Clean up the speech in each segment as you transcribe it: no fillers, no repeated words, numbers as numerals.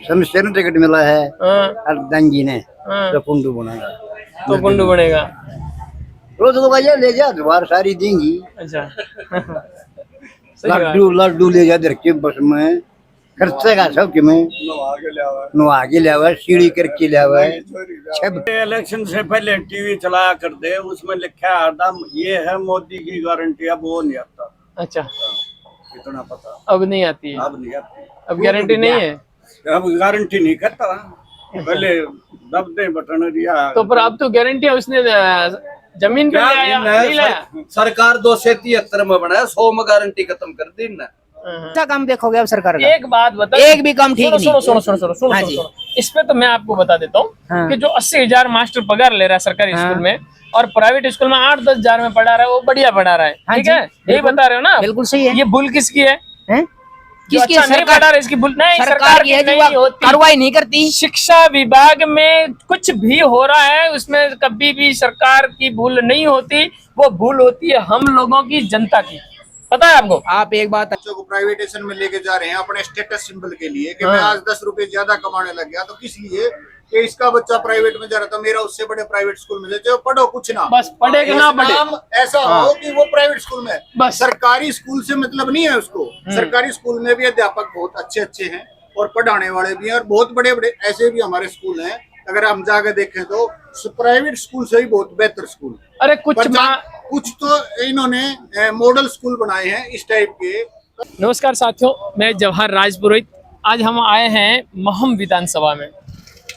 समस्या ने टिकट मिला है हाँ, और दंगी ने हाँ, तो कुंडू बनेगा। तो कुंडू बनेगा। रोज तो भैया ले जा दोबारा सारी देंगी। अच्छा सही बात। लड्डू लड्डू ले जा दर के बस में खर्चे का सब कि मैं नुआ के लिया सीढ़ी करके लिया छब। इलेक्शन से पहले टीवी चलाया करते, उसमें लिखा है हरदम ये है मोदी की गारंटी, अब वो नहीं आता। अच्छा, इतना पता अब नहीं आती है, अब नहीं आती, अब गारंटी नहीं है। अब गारंटी नहीं करता। पहले दब दे बटन दिया तो पर अब तो गारंटी है, उसने जमीन पे लाया नहीं लाया। सरकार 273 में बनाया, 100 में गारंटी खत्म कर दी ना। अच्छा काम देखोगे अब सरकार का? एक बात बता, एक भी काम ठीक नहीं। सुनो सुनो सुनो सुनो सुनो हाँ सुनो जी। सुनो। इस पे तो मैं आपको बता देता हूँ हाँ। कि जो 80,000 मास्टर पगार ले रहा है सरकारी हाँ। स्कूल में और प्राइवेट स्कूल में 8-10 हजार में पढ़ा रहा है, वो बढ़िया पढ़ा रहा है। हाँ ठीक जी, है, यही बिल्कुल। बता रहे हो ना? बिल्कुल सही है। ये भूल किसकी है? हैं? जो किसकी अच्छा नहीं पढ़ा रहा है, इसकी भूल नहीं, सरकार की है जो नहीं होती। कार्रवाई नहीं करती। शिक्षा विभाग में कुछ भी हो रहा है, उसमें कभी भी सरकार की भूल नहीं होती, वो भूल होती है हम लोगों की, जनता की। पता है आपको? आप एक बात बच्चों को प्राइवेटेशन में लेके जा रहे हैं अपने स्टेटस सिंबल के लिए कि हाँ। मैं आज 10 रुपए ज्यादा कमाने लग गया, तो किस लिए कि इसका बच्चा प्राइवेट में जा रहा था, मेरा उससे बड़े प्राइवेट स्कूल में जाते पढ़ो कुछ ना, बस पढ़ेगा ना पढ़े। नाम ऐसा हो कि वो प्राइवेट स्कूल में है। बस। सरकारी स्कूल से मतलब नहीं है उसको। सरकारी स्कूल में भी अध्यापक बहुत अच्छे अच्छे हैं और पढ़ाने वाले भी हैं, और बहुत बड़े बड़े ऐसे भी हमारे स्कूल हैं, अगर हम जाकर देखें तो प्राइवेट स्कूल से भी बहुत बेहतर स्कूल। अरे कुछ कुछ तो इन्होंने मॉडल स्कूल बनाए हैं इस टाइप के। नमस्कार साथियों, मैं जवाहर राजपुरोहित। आज हम आए हैं महम विधानसभा में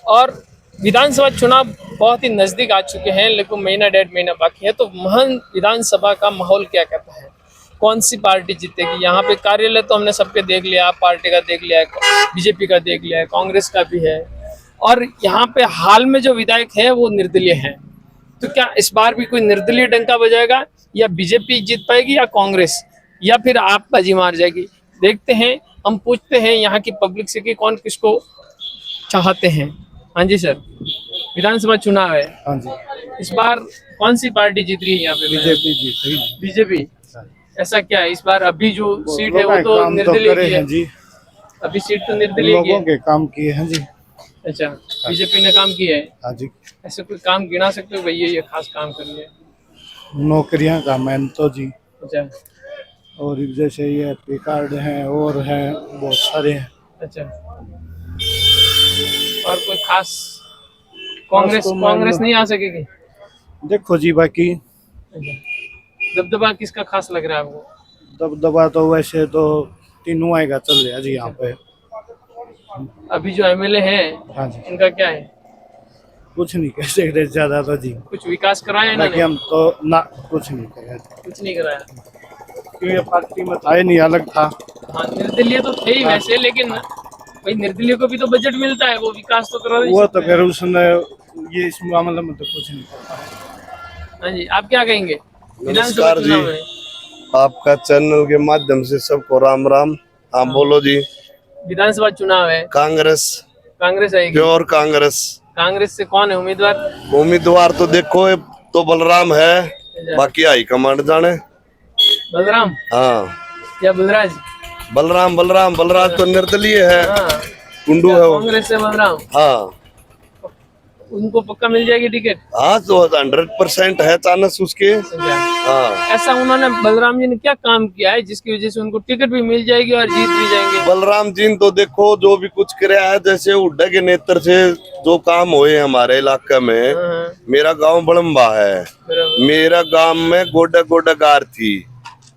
और विधानसभा चुनाव बहुत ही नज़दीक आ चुके हैं, लेकिन महीना 1.5 महीना बाकी है। तो महम विधानसभा का माहौल क्या कहता है, कौन सी पार्टी जीतेगी? यहाँ पे कार्यालय तो हमने सबके देख लिया, आप पार्टी का देख लिया है, बीजेपी का देख लिया है, कांग्रेस का भी है, और यहाँ पे हाल में जो विधायक है वो निर्दलीय है। तो क्या इस बार भी कोई निर्दलीय डंका बजाएगा, या बीजेपी जीत पाएगी, या कांग्रेस, या फिर आप बाजी मार जाएगी? देखते हैं, हम पूछते हैं यहाँ की पब्लिक से कि कौन किसको चाहते हैं। हाँ जी सर, विधानसभा चुनाव है, हाँ जी, इस बार कौन सी पार्टी जीत रही है यहाँ पे? बीजेपी जीत रही है। बीजेपी। ऐसा क्या है, इस बार अभी जो सीट है वो लोगों तो के काम तो निर्दलीय करे की हैं है, जी, अभी सीट तो निर्दलीय की लोगों है। के काम किए हैं जी। अच्छा, बीजेपी ने काम किया है। हाँ जी, ऐसे कोई काम गिना सकते हो भैया ये खास काम कर लिया? नौकरियां का मैन तो जी, अच्छा और जैसे ये पे कार्ड हैं और हैं बहुत सारे हैं। अच्छा, और कोई खास? कांग्रेस तो मान कांग्रेस लो। नहीं आ सकेगी? देखो जी, बाकी दबदबा किसका खास लग रहा है आपको? दबदबा तो वैसे तो तीनों आएगा चल रहा जी यहाँ पे। अभी जो एमएलए हैं हाँ जी, इनका क्या है, कुछ नहीं कह सकते ज्यादा तो जी, कुछ विकास कराया बाकी इन्होंने? हम तो ना कुछ नहीं करें कुछ नहीं कराया। क्योंकि ये पार्टी में था ही नहीं, अलग था। हाँ, निर्दलीय तो थे ही वैसे, लेकिन भाई निर्दलीय को भी तो बजट मिलता है, वो विकास तो करा नहीं वो सकते तो फिर उसने ये इस मामले में तो कुछ नहीं कर पाया। हाँ जी, आप क्या कहेंगे? विधानसभा नमस्कार चुनाव जी, में आपका चैनल के माध्यम से सबको राम राम। हाँ बोलो जी। विधानसभा चुनाव है, कांग्रेस, कांग्रेस आएगी। प्योर कांग्रेस। कांग्रेस से कौन है उम्मीदवार? उम्मीदवार तो देखो तो बलराम है, बाकी हाई कमांड जाने। बलराम हाँ, या बलराज? बलराम बलराम बलराज तो निर्दलीय है, हाँ, कुंडू है वो। कांग्रेस से बलराम, हाँ उनको पक्का मिल जाएगी टिकट? हाँ, तो 100% है चांस उसके। हाँ, ऐसा उन्होंने बलराम जी ने क्या काम किया है जिसकी वजह से उनको टिकट भी मिल जाएगी और जीत भी जाएंगे? बलराम जी ने तो देखो जो भी कुछ कराया है, जैसे हुड्डा के नेतृत्व से जो काम हुए हमारे इलाके में। हाँ, मेरा गांव बड़म्बा है, बराबर। मेरा गांव में गोडा गोडा गार थी।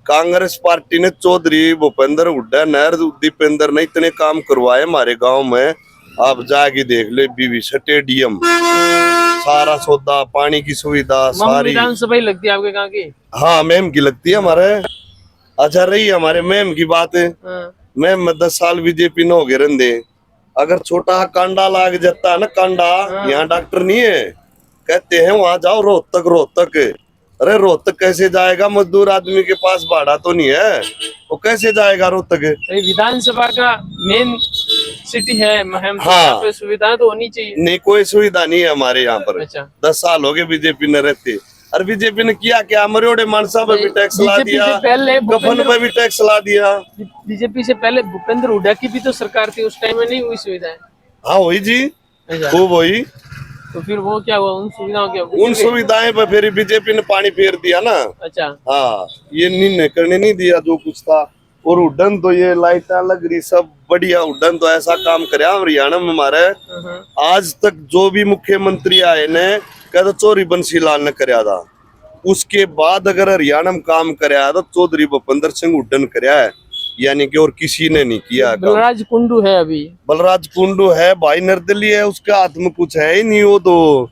कांग्रेस पार्टी ने चौधरी भूपेंद्र हुड्डा, नहर दीपेंद्र ने इतने काम करवाए हमारे गांव में, आप जाके देख ले। बीवी स्टेडियम, सारा सौदा, पानी की सुविधा सारी। विधानसभा ही लगती है आपके गाँव की? हाँ, मैम की लगती है हमारे। अच्छा रही हमारे मैम की बात है, हाँ, मैम में 10 साल बीजेपी न हो गए रंदे। अगर छोटा कांडा लाग जाता है ना, कांडा, यहाँ डॉक्टर नहीं है, कहते हैं वहां जाओ रोहतक रोहतक। अरे रोहतक कैसे जाएगा, मजदूर आदमी के पास भाड़ा तो नहीं है, वो कैसे जाएगा रोहतक? विधानसभा का मेन सिटी है महम, तो हाँ। यहाँ पे सुविधा तो होनी चाहिए। नहीं, कोई सुविधा नहीं है हमारे यहाँ पर। अच्छा, 10 साल हो गए बीजेपी ने रहते। और बीजेपी ने किया क्या, मरोड़े मानसा पे भी टैक्स ला बीजेपी दिया, से पहले कफन पे भी टैक्स ला दिया। बीजेपी से पहले भूपेंद्र हुड्डा की भी तो सरकार थी, उस टाइम में नहीं हुई सुविधाएं? हाँ वही जी, अच्छा, खूब वही। तो फिर वो क्या हुआ, उन सुविधाओं क्या उन सुविधाएं पर फिर बीजेपी ने पानी फेर दिया ना। अच्छा, हाँ, ये निर्णय करने नहीं दिया जो कुछ था। और उड्डन तो ये लाइट लग रही सब बढ़िया, उड्डन तो ऐसा काम कराया हरियाणा में हमारे आज तक जो भी मुख्यमंत्री आए ने कहते चौधरी बंसी लाल ने कराया था। उसके बाद अगर हरियाणा में काम कराया तो चौधरी भूपेंद्र सिंह उड्डन कराया है, यानी कि और किसी ने नहीं किया काम। बलराज कुंडू है अभी, बलराज कुंडू है, भाई निर्दलीय है, उसके हाथ में कुछ है ही नहीं। वो तो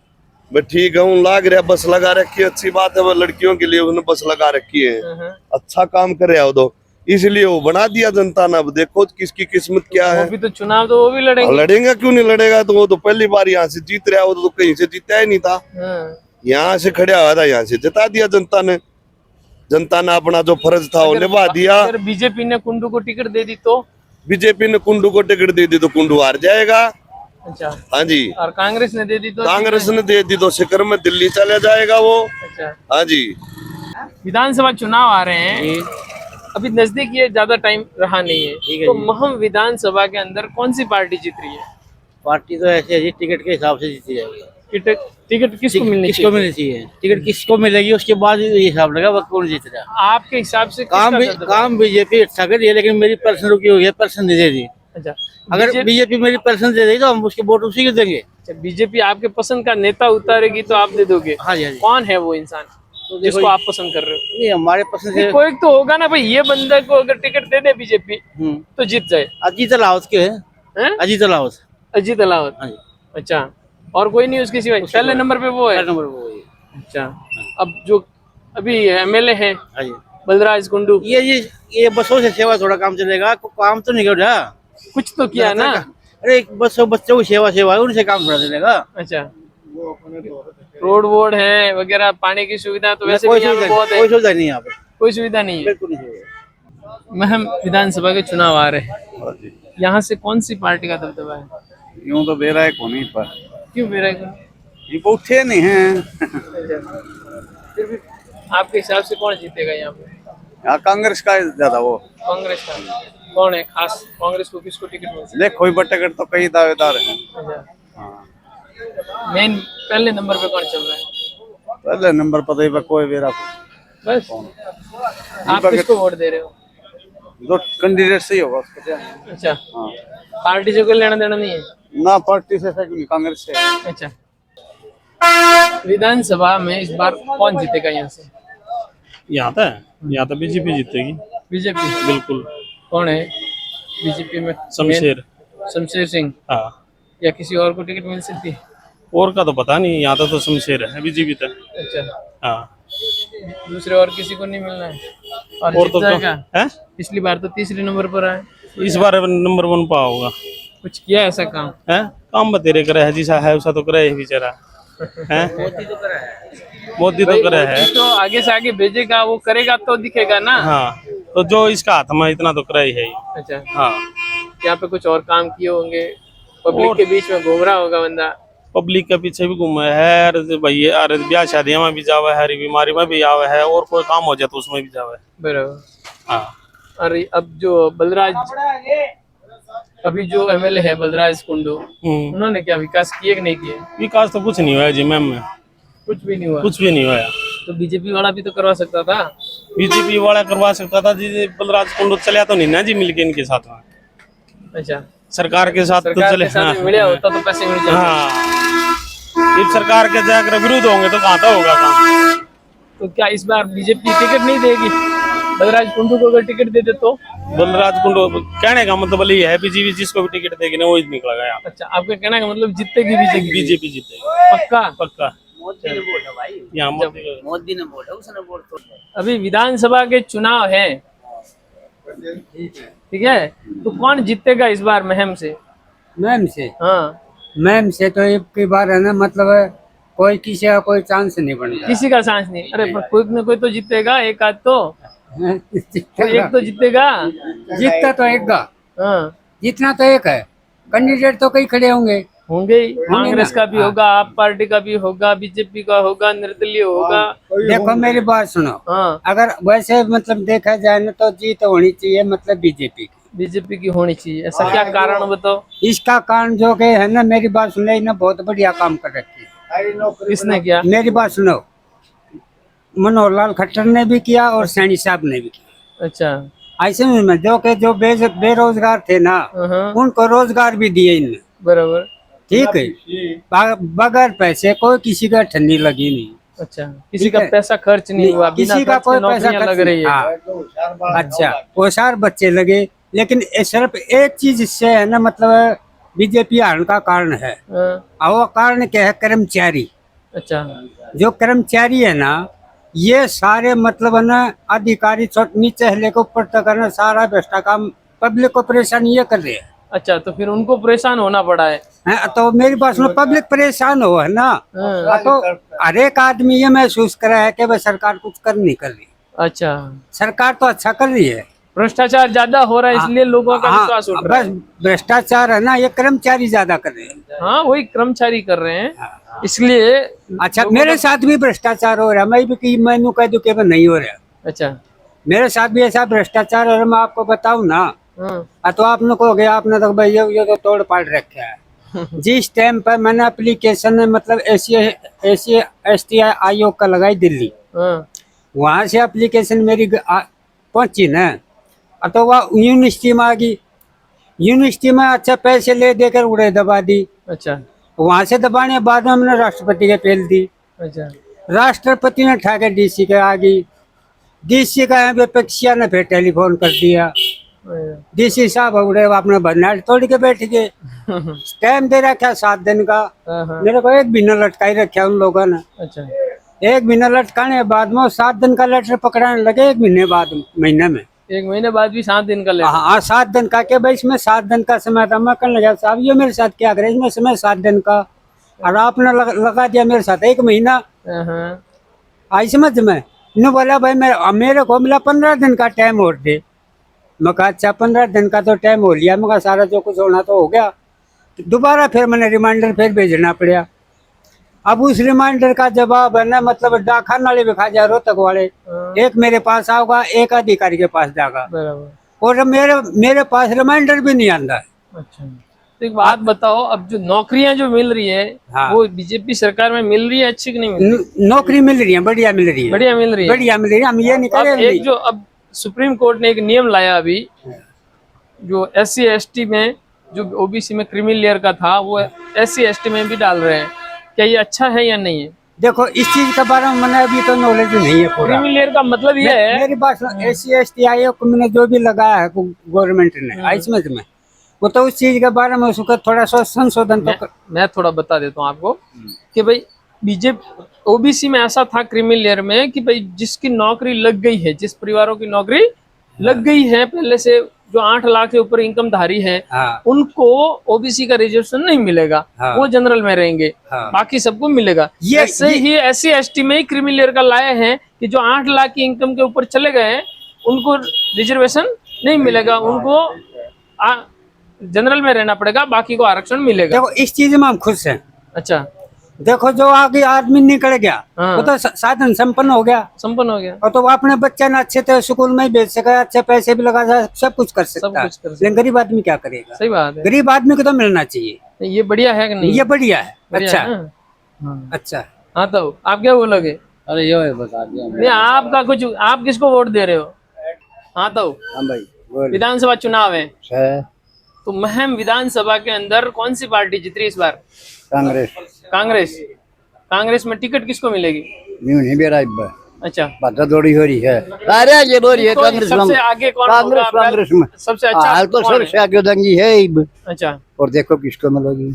बस ठीक है, उन लाग रहा बस लगा रखी है, अच्छी बात है, वो लड़कियों के लिए उसने बस लगा रखी है, अच्छा काम कर रहा है वो तो, इसलिए वो बना दिया जनता ने। अब देखो किसकी किस्मत क्या है। अभी तो चुनाव तो वो भी लड़ेंगे। लड़ेगा क्यों नहीं लड़ेगा, तो वो तो पहली बार यहाँ से जीत रहा है, वो तो कहीं से जीता ही नहीं था, यहाँ से खड़ा हुआ था, यहाँ से जिता दिया जनता ने। जनता ने अपना जो फर्ज था वो निभा दिया। अगर बीजेपी ने कुंडू को टिकट दे दी तो, बीजेपी ने कुंडू को टिकट दे दी तो कुंडू हार जाएगा। अच्छा, हाँ जी। और कांग्रेस ने दे दी तो, कांग्रेस ने दे दी तो शिखर में दिल्ली चला जाएगा वो। अच्छा, हाँ जी। विधानसभा चुनाव आ रहे हैं, अभी नजदीक ये ज्यादा टाइम रहा नहीं है, तो महम विधानसभा के अंदर कौन सी पार्टी जीत रही है? पार्टी तो ऐसे है टिकट के हिसाब से जीती जाएगी। टिकट किसको मिलनी किसको मिलनी चाहिए, टिकट किसको मिलेगी उसके बाद ये हिसाब लगा वह कौन जीत रहा है। आपके हिसाब से काम बीजेपी अच्छा कर रही है, लेकिन मेरी पर्सन रुकी हुई है, पर्सन नहीं दे दी। अच्छा, अगर बीजेपी मेरी पर्सन दे देगी तो हम उसके वोट उसी को देंगे। बीजेपी आपके पसंद का नेता उतारेगी तो आप दे दोगे? हाँ जी, हाँ जी। कौन है वो इंसान जिसको आप पसंद कर रहे हो? नहीं, हमारे पसंद से कोई तो होगा ना भाई, ये बंदा को अगर टिकट दे दे बीजेपी तो जीत जाए। अजीत अलावत के है, अजीत अलावत। अजीत अलावत, हाँ जी। अच्छा, और कोई नहीं उसके सिवाय? पहले नंबर पे वो है। नंबर वो है। अच्छा, अब जो अभी एमएलए है हाँ जी, बलराज कुंडू, ये बसों से सेवा थोड़ा काम चलेगा, काम तो नहीं कर रहा। कुछ तो किया ना। अरे बसों बच्चों की सेवा है, उनसे काम थोड़ा चलेगा। अच्छा, रोड वोड है वगैरह, पानी की सुविधा तो वैसे कोई भी यहाँ पे बहुत है। कोई सुविधा नहीं यहाँ पे, कोई सुविधा नहीं है। बिल्कुल नहीं। महम विधानसभा के चुनाव आ रहे हैं, यहाँ से कौन सी पार्टी का दबदबा है? यूं तो बेरा है कोनी पर, क्यों मेरा ये उठे नहीं है। फिर भी आपके हिसाब से कौन जीतेगा यहाँ पे? यहाँ कांग्रेस का ज्यादा वो, कांग्रेस का कौन है खास? कांग्रेस को किसको टिकट मिल सकती देख कोई टिकट तो कई दावेदार है। है? मेन पहले नंबर पे कौन चल रहा है? पहले नंबर पर तो कोई बेरा बस आप किसको वोट दे रहे हो? जो कैंडिडेट सही होगा उसको क्या। अच्छा, पार्टी से कोई लेना देना नहीं है ना, पार्टी से कांग्रेस से। अच्छा, विधानसभा में इस बार कौन जीतेगा यहाँ से? यहाँ तो बीजेपी जीतेगी। बीजेपी? बिल्कुल। कौन है बीजेपी में? शमशेर सिंह। हाँ, या किसी और को टिकट मिल सकती है? और का तो पता नहीं, यहाँ तो शमशेर है बीजेपी तक। अच्छा, हाँ, दूसरे और किसी को नहीं मिलना है? और और जीत तो जाएगा? है? पिछली बार तो तीसरे नंबर पर आए, इस बार नंबर 1 पा होगा। कुछ किया ऐसा काम है? काम बतेरे करे है, जिसा है वैसा तो करे है बेचारा है। मोदी तो करे है, तो आगे से आगे भेजेगा, वो करेगा तो दिखेगा ना। हाँ, तो जो इसका हाथ में इतना तो करे ही है। अच्छा, हाँ, यहाँ पे कुछ और काम किए होंगे, पब्लिक के बीच में घूम रहा होगा बंदा। पब्लिक के पीछे भी घूमे है, भाई अरे ब्याह शादियों में भी जावे है, बीमारी में भी आवे है, और कोई काम हो जाए तो उसमें भी जावे। बराबर। हाँ, और अब जो बलराज, अभी जो एमएलए है बलराज कुंडू, उन्होंने क्या विकास किए कि नहीं किए? विकास तो कुछ नहीं हुआ जी मैम में, कुछ भी नहीं हुआ। कुछ भी नहीं हुआ। तो बीजेपी वाला भी तो करवा सकता था। बीजेपी वाला करवा सकता था जी, बलराज कुंडू चला तो नहीं ना जी मिलके इनके साथ में। अच्छा, सरकार के साथ तो चले। हाँ, मिला होता तो पैसे मिल जाते। हाँ, इस सरकार के जाकर विरोध होंगे तो कहाँ तो होगा काम। तो क्या इस बार बीजेपी टिकट नहीं देगी? बलराज कुंडू को अगर टिकट दे दे तो? बलराज कुंडू कहने का मतलब ये है, बीजेपी जिसको भी टिकट देगी ना वो ही निकलेगा यहाँ। अच्छा, आपका कहने का मतलब जीतेगी बीजेपी? बीजेपी जीतेगी पक्का? पक्का। मोदी ने बोला भाई, यहाँ मोदी ने बोला, उसने बोल तो। अभी विधानसभा के चुनाव है, ठीक है, तो कौन जीतेगा इस बार महम से? मैम से? हाँ, मैम से तो एक की बार है ना, मतलब कोई किसी का कोई चांस नहीं बनता। किसी का चांस नहीं? अरे पर कोई न कोई तो जीतेगा, एक आध तो एक तो जीतेगा। जीतता तो एक का, हाँ, जीतना तो एक है, कैंडिडेट तो कई खड़े होंगे ही। कांग्रेस का भी होगा, आप पार्टी का भी होगा, बीजेपी का होगा, निर्दलीय होगा। देखो मेरी बात सुनो, हाँ, अगर वैसे मतलब देखा जाए ना तो जीत होनी चाहिए मतलब बीजेपी की। बीजेपी की होनी चाहिए, ऐसा क्या कारण बताओ? इसका कारण जो कि है ना, मेरी बात सुने ना, बहुत बढ़िया काम कर रखी है। किसने किया? मेरी बात सुनो, मनोहर लाल खट्टर ने भी किया और सैनी साहब ने भी किया। अच्छा। ऐसे में जो कि जो बेरोजगार थे ना, उनको रोजगार भी दिए इनने। बराबर। ठीक है, बगैर पैसे कोई किसी का ठंडी लगी नहीं। अच्छा, किसी का पैसा खर्च नहीं हुआ, किसी का कोई पैसा खर्च लग रही है। हाँ। अच्छा, होशियार बच्चे लगे, लेकिन सिर्फ एक चीज इससे है ना, मतलब बीजेपी हारने का कारण है। और वो कारण क्या है? कर्मचारी। अच्छा। जो कर्मचारी है ना, ये सारे मतलब है ना, अधिकारी नीचे से लेकर ऊपर तक है ना, सारा भ्रष्टा काम पब्लिक को परेशान ये कर रहे हैं। अच्छा, तो फिर उनको परेशान होना पड़ा है। तो मेरी बात सुनो, पब्लिक परेशान हो है ना, तो हर एक आदमी ये महसूस कर रहा है कि भाई सरकार कुछ कर नहीं कर रही। अच्छा, सरकार तो अच्छा कर रही है, भ्रष्टाचार ज्यादा हो रहा है इसलिए लोगों का विश्वास उठ रहा है। बस भ्रष्टाचार है ना, ये कर्मचारी ज्यादा कर रहे हैं। हाँ, वही कर्मचारी कर रहे हैं, इसलिए। अच्छा, मेरे साथ भी भ्रष्टाचार हो रहा है, मैं भी मैनू कह दूं कि नहीं हो रहा। अच्छा, मेरे साथ भी ऐसा भ्रष्टाचार है, मैं आपको बताऊं ना, तो आपने कहोगे आपने तो भाई ये तो तोड़ पाड़ रखा है। जिस टाइम पर मैंने एप्लीकेशन मतलब एसी ST आयोग का लगाई दिल्ली, वहां से एप्लीकेशन मेरी पहुंची ना, तो वह यूनिवर्सिटी में आ गई। यूनिवर्सिटी में अच्छा पैसे ले देकर उड़े दबा दी। अच्छा, वहां से दबाने के बाद में हमने राष्ट्रपति के पेल दी। अच्छा, राष्ट्रपति ने ठाके DC के आ गई। DC का यहाँ पे पेक्सिया ने फिर टेलीफोन कर दिया। DC साहब उड़े अपने बरनाट तोड़ के बैठ गए। टाइम दे रखा 7 दिन का, मेरे को 1 महीना लटकाई रखा उन लोगों ने। अच्छा, 1 महीना लटकाने के बाद में 7 दिन का लेटर पकड़ाने लगे। 1 महीने बाद, महीने में 1 महीने बाद भी 7 दिन का लेटर। हाँ, 7 दिन का के भाई इसमें 7 दिन का समय था। मैं कहने लगा साहब ये मेरे साथ क्या करे, इसमें समय 7 दिन का, और आपने लगा दिया मेरे साथ 1 महीना। आई समझ में ने बोला भाई मेरे को मिला 15 दिन का टाइम और दे। मैं कहा अच्छा 15 दिन का तो टाइम हो लिया, मैं कहा सारा जो कुछ होना तो हो गया। दोबारा फिर मैंने रिमाइंडर फिर भेजना पड़ा। अब उस रिमाइंडर का जवाब है ना, मतलब डाकखाना वाले बिखा जाए रोहतक वाले, एक मेरे पास आओगा, एक अधिकारी के पास जाएगा, और मेरे पास रिमाइंडर भी नहीं आता है। अच्छा, तो एक बात बताओ, अब जो नौकरियां जो मिल रही है, हाँ। वो बीजेपी सरकार में मिल रही है अच्छी कि नहीं मिल रही? नौकरी मिल रही है, बढ़िया मिल रही है, बढ़िया मिल रही है, बढ़िया मिल रही है। हम ये नहीं अब करें। एक जो अब सुप्रीम कोर्ट ने एक नियम लाया अभी, जो SC ST में जो OBC में क्रीमी लेयर का था, वो SC ST में भी डाल रहे हैं। क्या ये अच्छा है या नहीं है? देखो इस चीज के बारे में मैंने अभी तो नॉलेज नहीं है पूरा। क्रीमी लेयर का मतलब ये है, मेरी बात SC ST आयोग को मैंने जो भी लगाया है गवर्नमेंट ने, इसमें वो तो उस चीज के बारे में उसका थोड़ा सा संशोधन तो मैं थोड़ा बता देता हूँ आपको कि भाई बीजेपी OBC में ऐसा था क्रीमी लेयर में कि भाई जिसकी नौकरी लग गई है, जिस परिवारों की नौकरी लग गई है पहले से, जो 8 लाख से ऊपर इनकम धारी है, उनको OBC का रिजर्वेशन नहीं मिलेगा, वो जनरल में रहेंगे, बाकी सबको मिलेगा। ऐसे ही SC ST में ही क्रीमी लेयर का लाए हैं कि जो 8 लाख की इनकम के ऊपर चले गए हैं उनको रिजर्वेशन नहीं मिलेगा, उनको जनरल में रहना पड़ेगा, बाकी को आरक्षण मिलेगा। देखो इस चीज में हम खुश हैं। अच्छा, देखो जो आगे आदमी निकल गया, वो तो साधन संपन्न हो गया, और तो वो अपने बच्चे ने अच्छे तरह स्कूल में ही भेज सका, अच्छे पैसे भी लगा सकता, सब कुछ कर सकता है। लेकिन गरीब आदमी क्या करेगा? सही बात है, गरीब आदमी को तो मिलना चाहिए। ये बढ़िया है कि नहीं? ये बढ़िया है, अच्छा अच्छा। हाँ, तो आप क्या बोलोगे? अरे यो बता दिया नहीं, आपका कुछ, आप किसको वोट दे रहे हो? हाँ, तो भाई विधानसभा चुनाव है, है तो महम विधानसभा के अंदर कौन सी पार्टी जीत रही इस बार? कांग्रेस। कांग्रेस में टिकट किसको मिलेगी? नहीं बेरा अच्छा, बात दौड़ी हो रही है, सारे ये हो रही है। कांग्रेस सबसे आगे कौन होगा? कांग्रेस में सबसे अच्छा हाल तो कौन है? सबसे आगे दंगी है इब। अच्छा, और देखो किसको मिलेगी,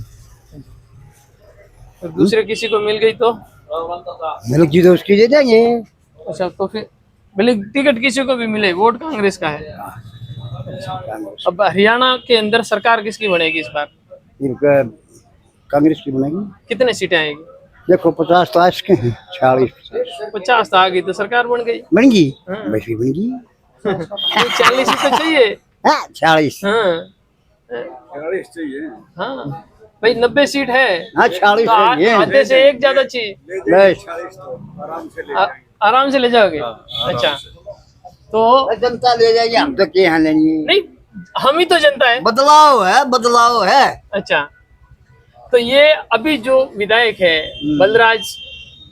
तो दूसरे किसी को मिल गई तो मिलेगी तो उसकी दे देंगे। अच्छा, तो फिर भले टिकट किसी को भी मिले, वोट कांग्रेस का है। अब हरियाणा के अंदर सरकार किसकी बनेगी इस बार? इनका कांग्रेस की बनेगी। कितने सीटें आएगी? देखो 50 तो आज के हैं, 50 तो आ गई तो सरकार बन गई, बनेगी, वैसी बनेगी। 40 ही तो चाहिए। 40 चाहिए। हाँ भाई, 90 सीट है। 40 तो आधे से एक ज्यादा चाहिए, आराम से ले जाओगे। अच्छा, तो जनता ले जाएगी, हम तो क्या लेनी है? नहीं, हम ही तो जनता है। बदलाव है, बदलाव है। अच्छा, तो ये अभी जो विधायक है बलराज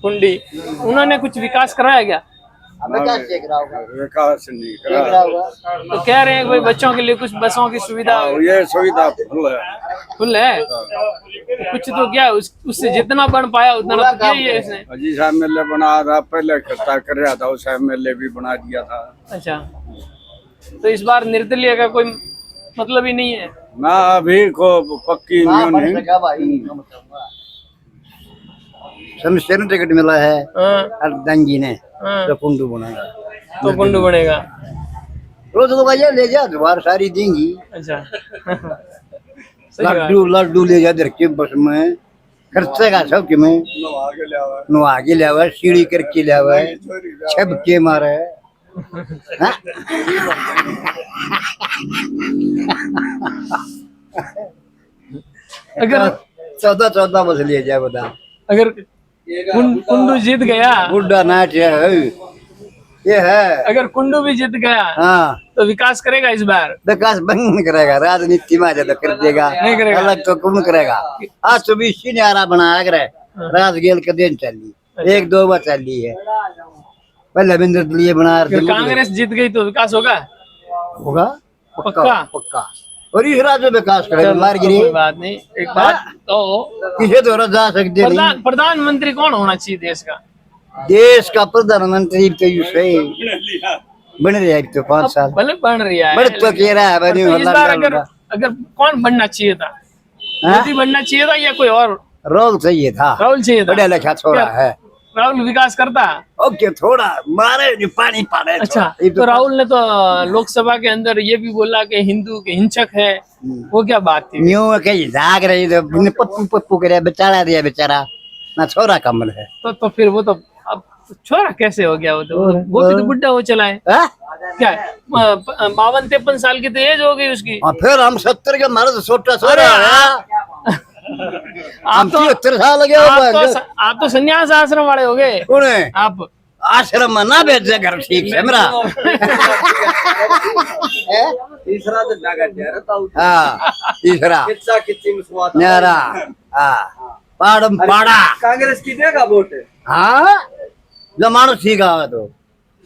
कुंडी, उन्होंने कुछ विकास कराया क्या? विकास नहीं करा। तो कह रहे हैं कि भाई बच्चों के लिए कुछ बसों की सुविधा ये सुविधा फुल है। फुल है, कुछ तो क्या उससे जितना बन पाया उतना तो किया ही है इसने। अजीज एमएलए बना रहा, पहले खर्चा कर रहा था, उस एमएलए भी बना दिया था। अच्छा, तो इस बार निर्दलीय का कोई मतलब ही नहीं है ना, अभी को पक्की नहीं। शमशेर ने टिकट मिला है हाँ, और दंगी ने हाँ, तो कुंडू बनेगा। तो कुंडू बनेगा। रोज तो भैया ले जा, दोबारा सारी देंगी। अच्छा सही बात। लड्डू लड्डू ले जा दर के बस में खर्चे का सब में नुआ के लिया, सीढ़ी करके लिया, छप के मारे। हाँ? अगर 14 बस ले जाए बता। अगर कुंडू जीत गया, बुढ़ा नाच है ये है। अगर कुंडू भी जीत गया हाँ, तो विकास करेगा इस बार? विकास बंद नहीं करेगा, राजनीति में ज्यादा कर देगा, नहीं करेगा। अलग तो कौन करेगा। आज तो भी सिनारा बनाया करे, राजगेल का दिन चली, 1-2 बार चली है, पहले बिंदु लिए बना अगर कांग्रेस जीत गई तो विकास होगा? होगा पक्का? पक्का। और इस राज्य में विकास करेगा, चलो, मार गिरी कोई बात नहीं। एक बात तो किसे तो जा सकते नहीं। प्रधानमंत्री कौन होना चाहिए देश का? देश का प्रधानमंत्री तो सही बन रहा है तो 5 साल भले बन रहा है, बड़े तो कह रहा है बनी तो इस बार अगर कौन बनना चाहिए था? मोदी बनना चाहिए था या कोई और? राहुल चाहिए था, राहुल चाहिए था। बड़ा लिखा छोड़ा है। राहुल विकास करता? ओके, थोड़ा मारे नहीं, पानी पाने। अच्छा, तो राहुल ने तो लोकसभा के अंदर ये भी बोला कि हिंदू के हिंसक है, वो क्या बात थी? न्यू कहीं जाग रही तो पप्पू पप्पू करे, बेचारा दिया बेचारा ना, छोरा कमल है। तो फिर वो तो अब छोरा कैसे हो गया? वो भी तो बुढ़ा हो चला है। क्या 52-53 साल की तो एज हो गई उसकी। और फिर हम 70 के मारे तो छोटा छोरा है। हम 73 साल लगे आप तो संन्यास आश्रम वाले हो गए। कौन है? आप आश्रम में ना भेज दे घर, ठीक है मेरा। तीसरा तो जागा दे रहा था। हाँ, तीसरा किच्चा किच्ची में स्वाद न्यारा। हाँ, पाड़म पाड़ा। कांग्रेस की देगा वोट? हाँ, जमानो ठीक आवा तो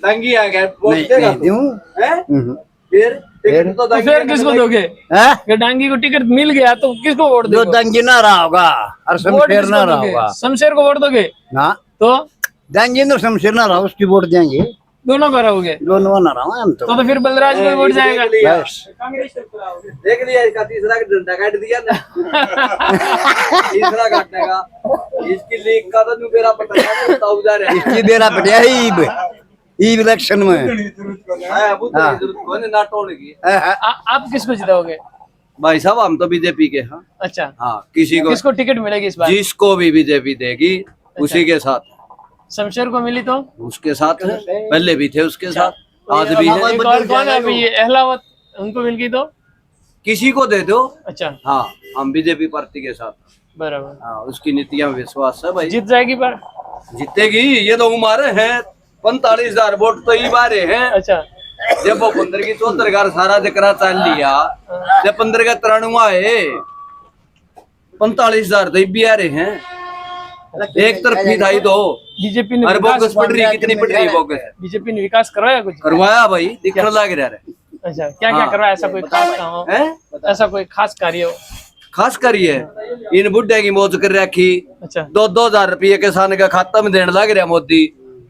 दंगी आ गया, वोट नहीं देगा नहीं दूं। फिर टिकट तो दंगी फिर किसको दोगे? अगर डांगी को टिकट मिल गया तो किसको वोट जो दोगे? दंगी ना रहा होगा और शमशेर ना रहा होगा शमशेर को वोट दोगे? ना, तो दंगी तो शमशेर ना रहा, उसकी वोट देंगे। दोनों को रहोगे? दोनों ना रहा हम तो फिर बलराज को वोट जाएगा। बस देख लिया, इसका तीसरा का डंडा काट दिया ना। तीसरा काटने का, इसकी लीक का तो मेरा पता है, बताओ जा रहा है। इसकी बेरा पटिया ईब इलेक्शन में। हाँ, वो तो जरूरत कोई ना टोने की। आप किसको जिताओगे? भाई साहब हम तो बीजेपी के। हाँ अच्छा, हाँ, किसी को किसको टिकट मिलेगी इस बार? जिसको भी बीजेपी देगी उसी के साथ। शमशेर को मिली तो उसके साथ है, पहले भी थे उसके साथ, आज भी है। एक और कौन है अभी? ये अहलावत, उनको मिल गई तो किसी को दे दो। अच्छा, हाँ, हम बीजेपी पार्टी के साथ। बराबर। हाँ, उसकी नीतियां में विश्वास है भाई। जीत जाएगी पर? जीतेगी, ये तो हमारे हैं। 45,000 वोट तो ये बारे हैं। अच्छा, जब वो 15 की 74 सारा जकरा चाल लिया, जब 15 का 93 है, 45,000 तो भी आ रहे हैं। एक तरफी था तो बीजेपी ने बोगस पड़ रही, कितनी पड़ रही बोगस? बीजेपी ने विकास करवाया कुछ? करवाया भाई, दिखने लग रहा है। अच्छा, क्या क्या करवाया? ऐसा कोई खास काम हो? ऐसा कोई खास कार्य हो? खास करिए इन बुढ़े की मौज कर रखी। अच्छा, 2-2 रुपये किसान का खाता में देने लग रहा मोदी।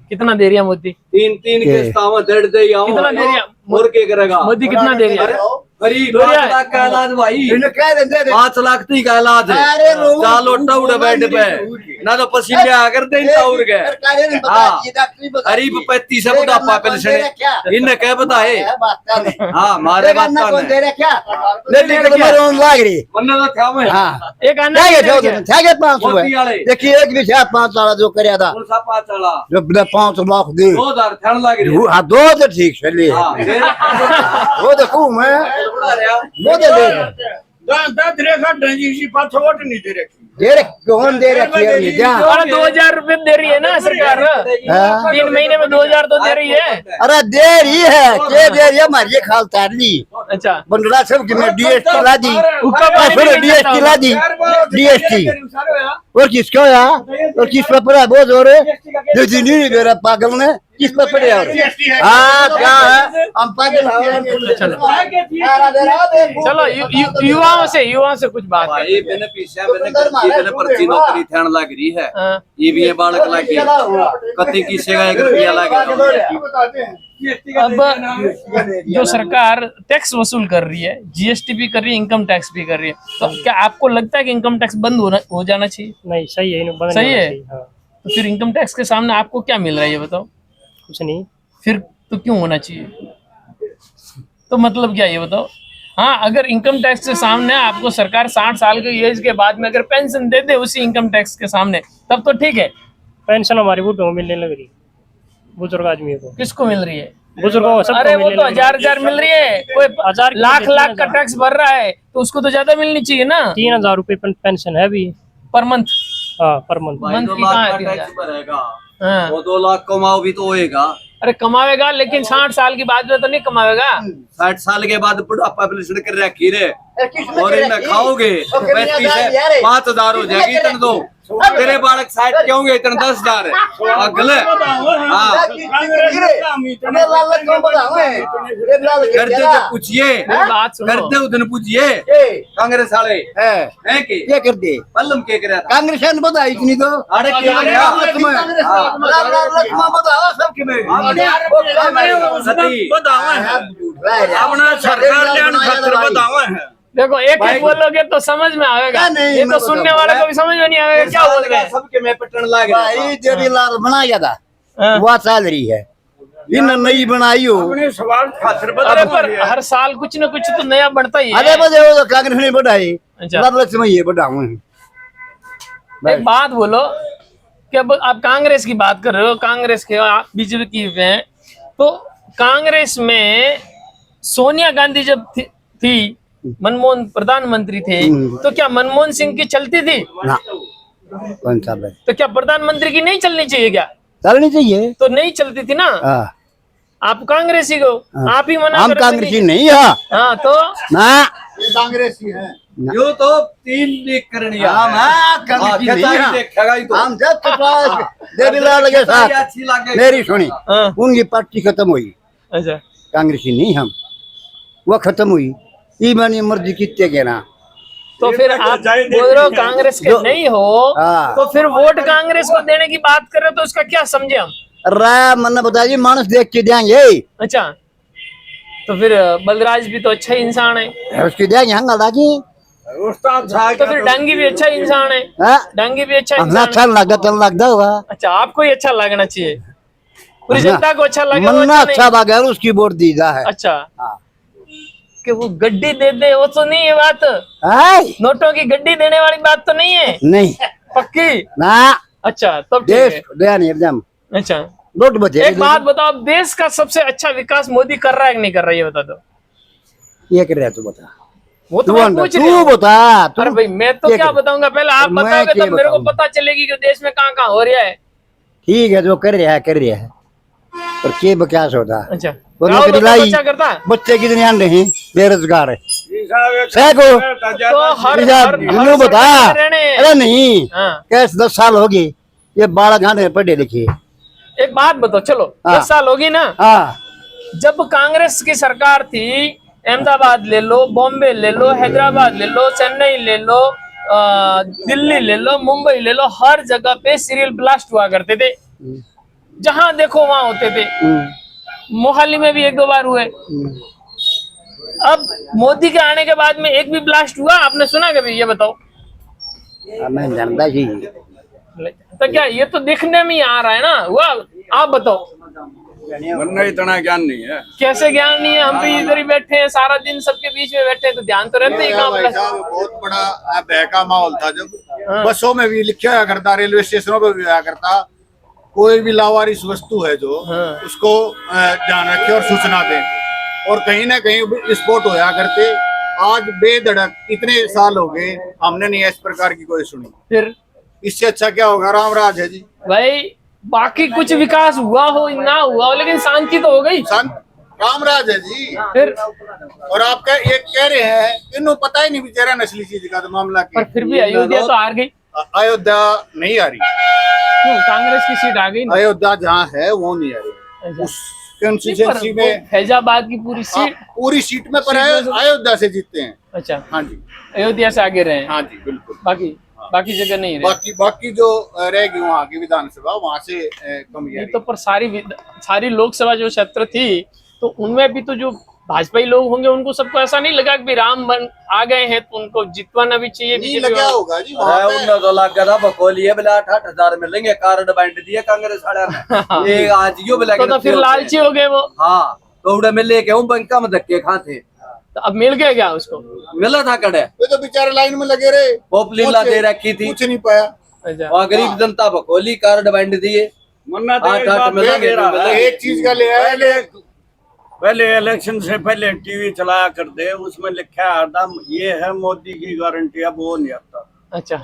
कितना दे रहा मोदी? 3 किस्ता में दे दे। कितना दे रहा और क्या करेगा मोदी? कितना दे रहा है? करीब 5 लाख का इलाज भाई। 5 लाख ती का इलाज है। चालो टाउड बैठ पे ना तो पसीने आकर दे टाउर गए। हाँ, करीब 35 से बुढ़ापा पेंशन इन्हें क्या बताए? हाँ, मारे बात लाग रही वरना तो क्या में। हाँ, एक आना 500 देखिए, एक भी 5 वाला जो कराया था, कौन सा 5 चला? जो 5 लाख दे 2,000 थन लग रही। हाँ, 2 तो ठीक चलिए, हाँ, फिर वो देखू मैं बड़ा रहा। वो दे दस रेखा ढंजी सी पाँच वोट नहीं दे रखी दे रख कौन दे रखी है अपनी क्या? और 2000 रुपए दे रही है ना सरकार, हाँ? 3 महीने में 2000 तो दे रही है। अरे दे रही है, क्या दे रही है? हमारी ये खाल तार ली अच्छा, बंडला सब की मैं डीएसटी ला दी, डीएसटी ला दी, डीएसटी और किसको या और किस पर पड़ा बहुत जोर जो जिंदगी मेरा पागल ने किस पर पड़े और हाँ क्या है हम पागल चलो युवाओं से कुछ बात है। भाई मैंने पीछे मैंने पर्ची नौकरी थान लग रही है, हाँ। ये भी है बालक लगे कति किसे का 1 रुपया लगे। अब जो सरकार टैक्स वसूल कर रही है, जीएसटी भी कर रही है, इनकम टैक्स भी कर रही है, तो क्या आपको लगता है कि इनकम टैक्स बंद हो जाना चाहिए? नहीं सही है, इन्हें बंद सही है। होना चाहिए, हाँ। तो फिर इनकम टैक्स के सामने आपको क्या मिल रहा है ये बताओ? कुछ नहीं। फिर तो क्यों होना चाहिए? तो मतलब क्या ये बताओ? हाँ, अगर इनकम टैक्स के सामने आपको सरकार 60 साल की एज के बाद में अगर पेंशन दे दे उसी इनकम टैक्स के सामने, तब तो ठीक है। पेंशन हमारी बूढ़ों को मिलने लग रही, बुजुर्ग आदमी को। किसको मिल रही है? बुजुर्गों को सबको अरे वो मिलने तो लग रही। 1000 मिल रही है, कोई 1000 लाख का टैक्स भर रहा है तो उसको तो ज्यादा मिलनी चाहिए ना। 3000 रुपए पेंशन है अभी पर मंथ। हाँ, पर मंथ। भाई मंथ 2 की कहाँ लाख है का 3000? टैक्स भरेगा, हाँ। वो 2 लाख कमाओ भी तो होएगा। अरे कमावेगा, लेकिन 60 साल की बाद में तो नहीं कमावेगा। 60 साल के बाद बुढ़ापा पेंशन कर रखी रे और इनमें खाओगे 35 है 5000 हो जाएगी इतने दो तेरे बालक 60 के होंगे इतने 10,000 है अगले। हाँ करते जो पूछिए बात सुनो। करते उधर पूछिए कांग्रेस वाले हैं कि क्या कर दे पल्लम के करे कांग्रेस ने बताई इतनी तो अरे क्या गया सती अपना सरकार लेन खतर बतावा है। देखो एक एक बोलोगे तो समझ में आएगा, नहीं, ये तो मतलब सुनने वाले को भी समझ में नहीं आएगा क्या बोल रहे हैं। सबके में पटन लग रहा भाई जरी लाल बनाया था हाँ। वो चल रही है, इन नई बनाई हो। अपने सवाल खातर अरे बता पर हर साल कुछ न कुछ तो नया बढ़ता ही अरे है। बजे वो तो कांग्रेस ने बढ़ाई, अच्छा। लालच में ये बढ़ाऊं एक बात बोलो कि अब आप कांग्रेस की बात कर रहे हो, कांग्रेस के आप बीजेपी की हैं, तो कांग्रेस में सोनिया गांधी जब थी मनमोहन प्रधानमंत्री थे, तो क्या मनमोहन सिंह की चलती थी ना कौन सा भाई तो क्या प्रधानमंत्री की नहीं चलनी चाहिए क्या? चलनी चाहिए तो नहीं चलती थी ना। हाँ। आप कांग्रेसी को आप ही मना हम कर रहे थे कांग्रेसी कि- नहीं है हाँ तो ना कांग्रेसी है यो तो 3 देख करनी हम कांग्रेसी नहीं है। देखेगा ही तो हम जब देवीलाल के साथ अच्छी लगे मेरी सुनी हाँ। उनकी पार्टी खत्म हुई, अच्छा कांग्रेसी नहीं हम, वो खत्म हुई ईमानी मर्जी कितने के ना। तो फिर आप बोल रहे हो कांग्रेस के नहीं हो, हाँ। तो फिर वोट कांग्रेस को देने की बात कर रहे हो तो उसका क्या समझे हम? राय मन बताइए मानस देख के देंगे, अच्छा तो फिर बलराज भी तो अच्छा इंसान है, उसकी देंगे हंगा की उस्ताद साहब तो फिर डांगी भी अच्छा इंसान है, डांगी भी अच्छा हमने इंसान है। अच्छा लगता होगा। अच्छा आपको ही अच्छा लगना चाहिए, पूरी जनता को अच्छा लगे वो मन्ना अच्छा अच्छा नहीं। लगा उसकी वोट दी जा है। अच्छा हाँ। कि वो गड्डी दे दे वो तो नहीं है बात, हाय, नोटों की गड्डी देने वाली बात तो नहीं है नहीं पक्की। ना अच्छा तब ठीक देश है। दया नहीं एकदम अच्छा वोट बचे एक बात बताओ, अब देश का सबसे अच्छा विकास मोदी कर रहा है कि नहीं कर रहा है ये बता दो। ये कर रहा है, तू बता वो तो तू मैं पूछ रही तू हूँ। बता तू अरे भाई मैं तो ये क्या कर। बताऊंगा, पहले आप मैं बताओगे क्या तब मेरे को बताऊं? पता चलेगी कि देश में कहाँ कहाँ हो रहा है। ठीक है जो कर रहा है और के बकयास होता है। अच्छा वो राहुल नौकरी तो लाई, अच्छा करता है। बच्चे कितने आन रहे बेरोजगार है तो हर बता रहने अरे नहीं हाँ। कैसे 10 साल हो गए ये बालक आने पढ़े लिखे। एक बात बताओ, चलो हाँ। 10 साल होगी ना, हाँ जब कांग्रेस की सरकार थी, अहमदाबाद ले लो, बॉम्बे ले लो, हैदराबाद ले लो, चेन्नई ले लो, दिल्ली ले लो, मुंबई ले लो, हर जगह पे सीरियल ब्लास्ट हुआ करते थे, जहां देखो वहां होते थे। मोहाली में भी 1-2 बार हुए। अब मोदी के आने के बाद में एक भी ब्लास्ट हुआ आपने सुना कभी? ये बताओ। मैं जानता ही तो क्या ये तो दिखने में ही आ रहा है ना, हुआ? आप बताओ वरना इतना ज्ञान नहीं है। कैसे ज्ञान नहीं है? हम भी इधर ही बैठे हैं सारा दिन, सबके बीच में बैठे हैं तो ध्यान तो रहते ही काम भाई का। साहब बहुत बड़ा बहका माहौल था जब हाँ। बसों में भी लिखा हुआ करता, रेलवे स्टेशनों पर भी आया करता, कोई भी लावारिस वस्तु है जो हाँ। उसको ध्यान रखे और सूचना दे, और कहीं ना कहीं विस्फोट होया करते आज बेधड़क इतने साल हो गए, हमने नहीं इस प्रकार की कोई सुनी। फिर इससे अच्छा क्या होगा? राम राज है जी भाई, बाकी कुछ विकास हुआ हो ना हुआ हो, लेकिन शांति तो हो गई। राम राज है जी। फिर और आप कह रहे हैं, इन्हों पता ही नहीं बेचारा नस्ली चीज का तो मामला पर फिर भी अयोध्या तो हार गई। अयोध्या नहीं आ रही, क्यों? कांग्रेस की सीट आ गई ना। अयोध्या जहाँ है वो नहीं आ रही। उस कंस्टिट्यूएंसी में फैजाबाद की पूरी सीट में पर अयोध्या से जीतते हैं। अच्छा, हाँ जी, अयोध्या से आगे रहे। हाँ जी बिल्कुल। बाकी जगह नहीं रहे। बाकी जो रहेगी वहाँ की विधानसभा, वहाँ से कम ही तो पर सारी लोकसभा जो क्षेत्र थी, तो उनमें भी तो जो भाजपाई लोग होंगे उनको सबको ऐसा नहीं लगा कि राम आ गए हैं तो उनको जितवाना भी चाहिए। नहीं लगा होगा जी। उन्हें तो लग गया था बकोलिए बोला 8,000 मिलेंगे, कार्ड बांट दिए कांग्रेस वाले ने। ये आज यो बोला तो फिर लालची हो गए वो। हाँ, तो उड़े में लेके हूँ बैंक में धक्के खाते। तो अब मिल गया क्या उसको? मिला था कड़े, वे तो बेचारे लाइन में लगे रहे, पोपलीला दे रखी थी, कुछ नहीं पाया। और गरीब जनता बकोली कार्ड बांट दिए। 8 मिलेंगे। एक चीज का ले आए, पहले इलेक्शन से पहले टीवी चलाया करते, उसमें लिखा है हरदम ये है मोदी की गारंटी। अब वो नहीं आता। अच्छा,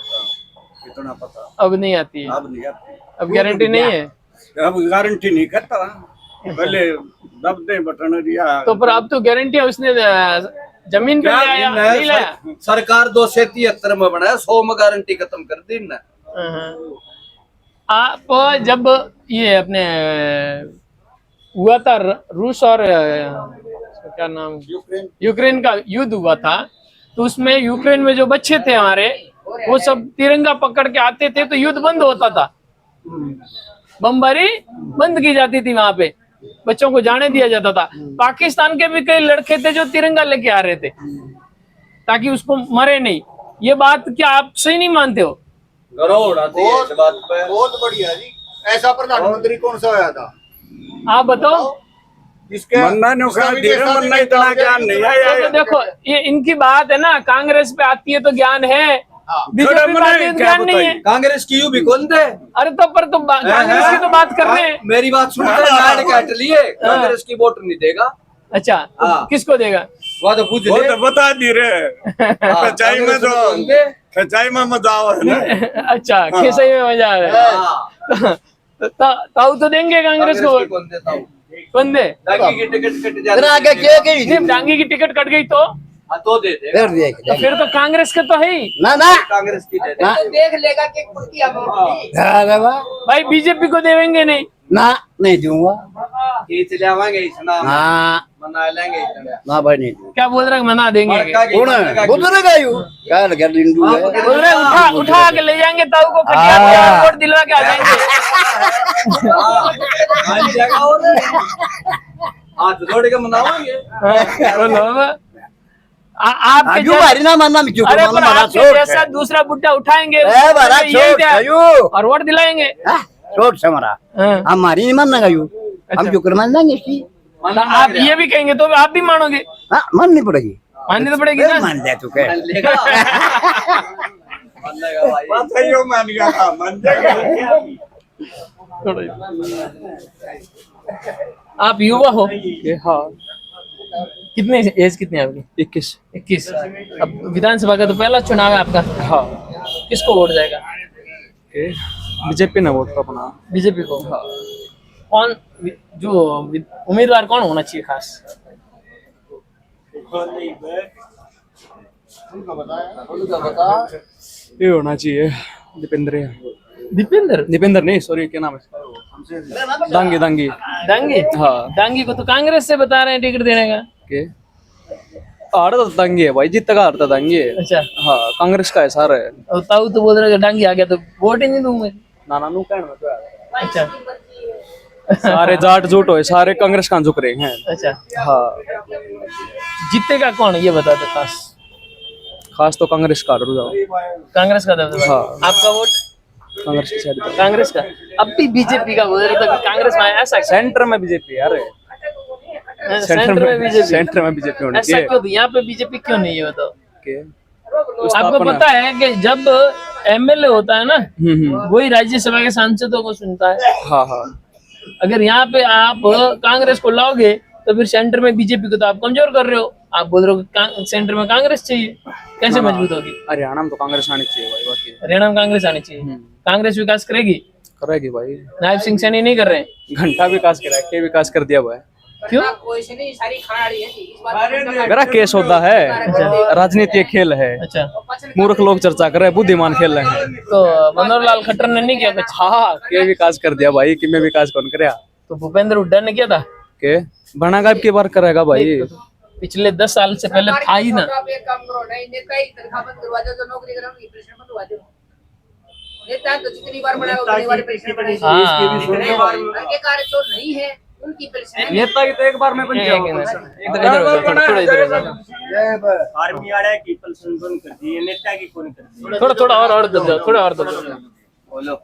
इतना पता अब नहीं आती है। अब नहीं आती, अब गारंटी नहीं है। अब गारंटी नहीं करता। पहले दब दे बटन दिया तो पर अब तो गारंटी है, उसने जमीन पे ले आया, नहीं लाया। सरकार 273 में बनाया, 100 में गारंटी खत्म कर दी ना। आप जब ये अपने हुआ था रूस और क्या नाम, यूक्रेन का युद्ध हुआ था, तो उसमें यूक्रेन में जो बच्चे थे हमारे, वो सब तिरंगा पकड़ के आते थे तो युद्ध बंद होता था। बमबारी बंद की जाती थी, वहां पे बच्चों को जाने दिया जाता था। पाकिस्तान के भी कई लड़के थे जो तिरंगा लेके आ रहे थे ताकि उसको मरे नहीं। ये बात क्या आप सही नहीं मानते हो? बहुत बढ़िया जी। ऐसा प्रधानमंत्री कौन सा होया था आप बताओ? जिसके इतना ज्ञान नहीं है। तो देखो, ये इनकी बात है ना, कांग्रेस पे आती है तो ज्ञान है, बीजेपी पे आती है तो ज्ञान नहीं है। कांग्रेस की यू भी कौन थे? अरे तो पर तो कांग्रेस की तो बात कर रहे हैं। मेरी बात सुनकर नाड़ काट लिए। कांग्रेस की वोट नहीं देगा। अच्छा, किसको देगा? वो तो पूछ ले, बता नहीं रहे। खचाई में मजा आ रहा है। अच्छा, खिसाई में मजा आ रहा है। ताऊ तो देंगे कांग्रेस को। कौन दे? डांगी की टिकट कट जाती, डांगी की टिकट कट गई तो दे दे। तो फिर तो कांग्रेस के तो है ही ना। कांग्रेस की दे ना। दे। देख लेगा कि भाई, बीजेपी को देवेंगे नहीं ना, नहीं दूंगा। खींच लावांगे इतना, हाँ मना लेंगे इतना। ना भाई नहीं दूंगा। क्या बोल रहे हैं? मना देंगे? कौन है? बुजुर्ग है यू, क्या लगा लिंडू है। बोल रहे उठा के ले जाएंगे ताऊ को, वोट दिलवा के आ जाएंगे। हाथ जोड़ के मनावांगे। आपके ना मानना में क्यों? अरे पर आपके जैसा दूसरा बुड्ढा उठाएंगे और वोट दिलाएंगे। छोट से हमारा, हमारी नहीं मानना यू, हम क्यों कर मान लेंगे इसकी। आप ये भी कहेंगे तो आप भी मानोगे? हाँ, माननी पड़ेगी। माननी तो पड़ेगी ना। मान ले तू कह। मान गया था, मान जाएगा। आप युवा हो? हाँ। कितने एज कितने आपकी? 21। अब विधानसभा का तो पहला चुनाव है आपका। हाँ। किसको वोट जाएगा? बीजेपी ने वोट अपना। बीजेपी को। हाँ। कौन जो उम्मीदवार कौन होना चाहिए खास? ये होना चाहिए दीपेंद्र नहीं, सॉरी, क्या नाम है? दांगी। हाँ, दांगी को तो कांग्रेस से बता रहे हैं टिकट देने का। हारता तो दांगी है भाई, जीतता का हारता दांगी है। अच्छा, हाँ, कांग्रेस का है सारा है। और ताऊ तो बोल रहे हैं दांगी आ गया तो वोट ही नहीं दूंगा। नाना नू कहना तो है। अच्छा, सारे जाट जूट हो, सारे कांग्रेस का झुक रहे हैं। अच्छा, हाँ। जीतेगा कौन ये बता दो खास तो कांग्रेस का जाओ। कांग्रेस का दबदबा। हाँ। आपका वोट कांग्रेस की साइड। कांग्रेस का? अब भी बीजेपी का बोल रहे तो कांग्रेस में ऐसा? सेंटर में बीजेपी यार, सेंटर में बीजेपी होनी ऐसा चाहिए। क्यों? यहाँ पे बीजेपी क्यों नहीं है बताओ? आपको पता है कि जब एमएलए होता है ना, वही राज्यसभा के सांसदों को सुनता है। हाँ। अगर यहाँ पे आप कांग्रेस को लाओगे तो फिर सेंटर में बीजेपी को तो आप कमजोर कर रहे हो। आप बोल रहे हो सेंटर में कांग्रेस चाहिए, कैसे मजबूत होगी? हरियाणा में तो कांग्रेस आनी चाहिए भाई, बाकी हरियाणा में कांग्रेस आनी चाहिए। कांग्रेस विकास करेगी? करेगी भाई। नायब सिंह सैनी नहीं कर रहे हैं? घंटा विकास करा के विकास कर दिया भाई। क्यों? मेरा केस होता है, राजनीति एक खेल है। अच्छा, मूर्ख लोग चर्चा कर रहे हैं, बुद्धिमान खेल रहे हैं। तो मनोहर लाल खट्टर ने नहीं किया कुछ? हाँ, के विकास कर दिया भाई, कि मैं विकास कौन करे? तो भूपेंद्र हुड्डा ने किया था? के बनागा की बार करेगा भाई। पिछले 10 साल से पहले था ही ना। नेता की तो एक बार में बन गया। आर्मी वाले की पेंशन बंद कर दी, नेता की कौन कर दी? थोड़ा और दब जाओ, थोड़ा और दब जाओ। बोलो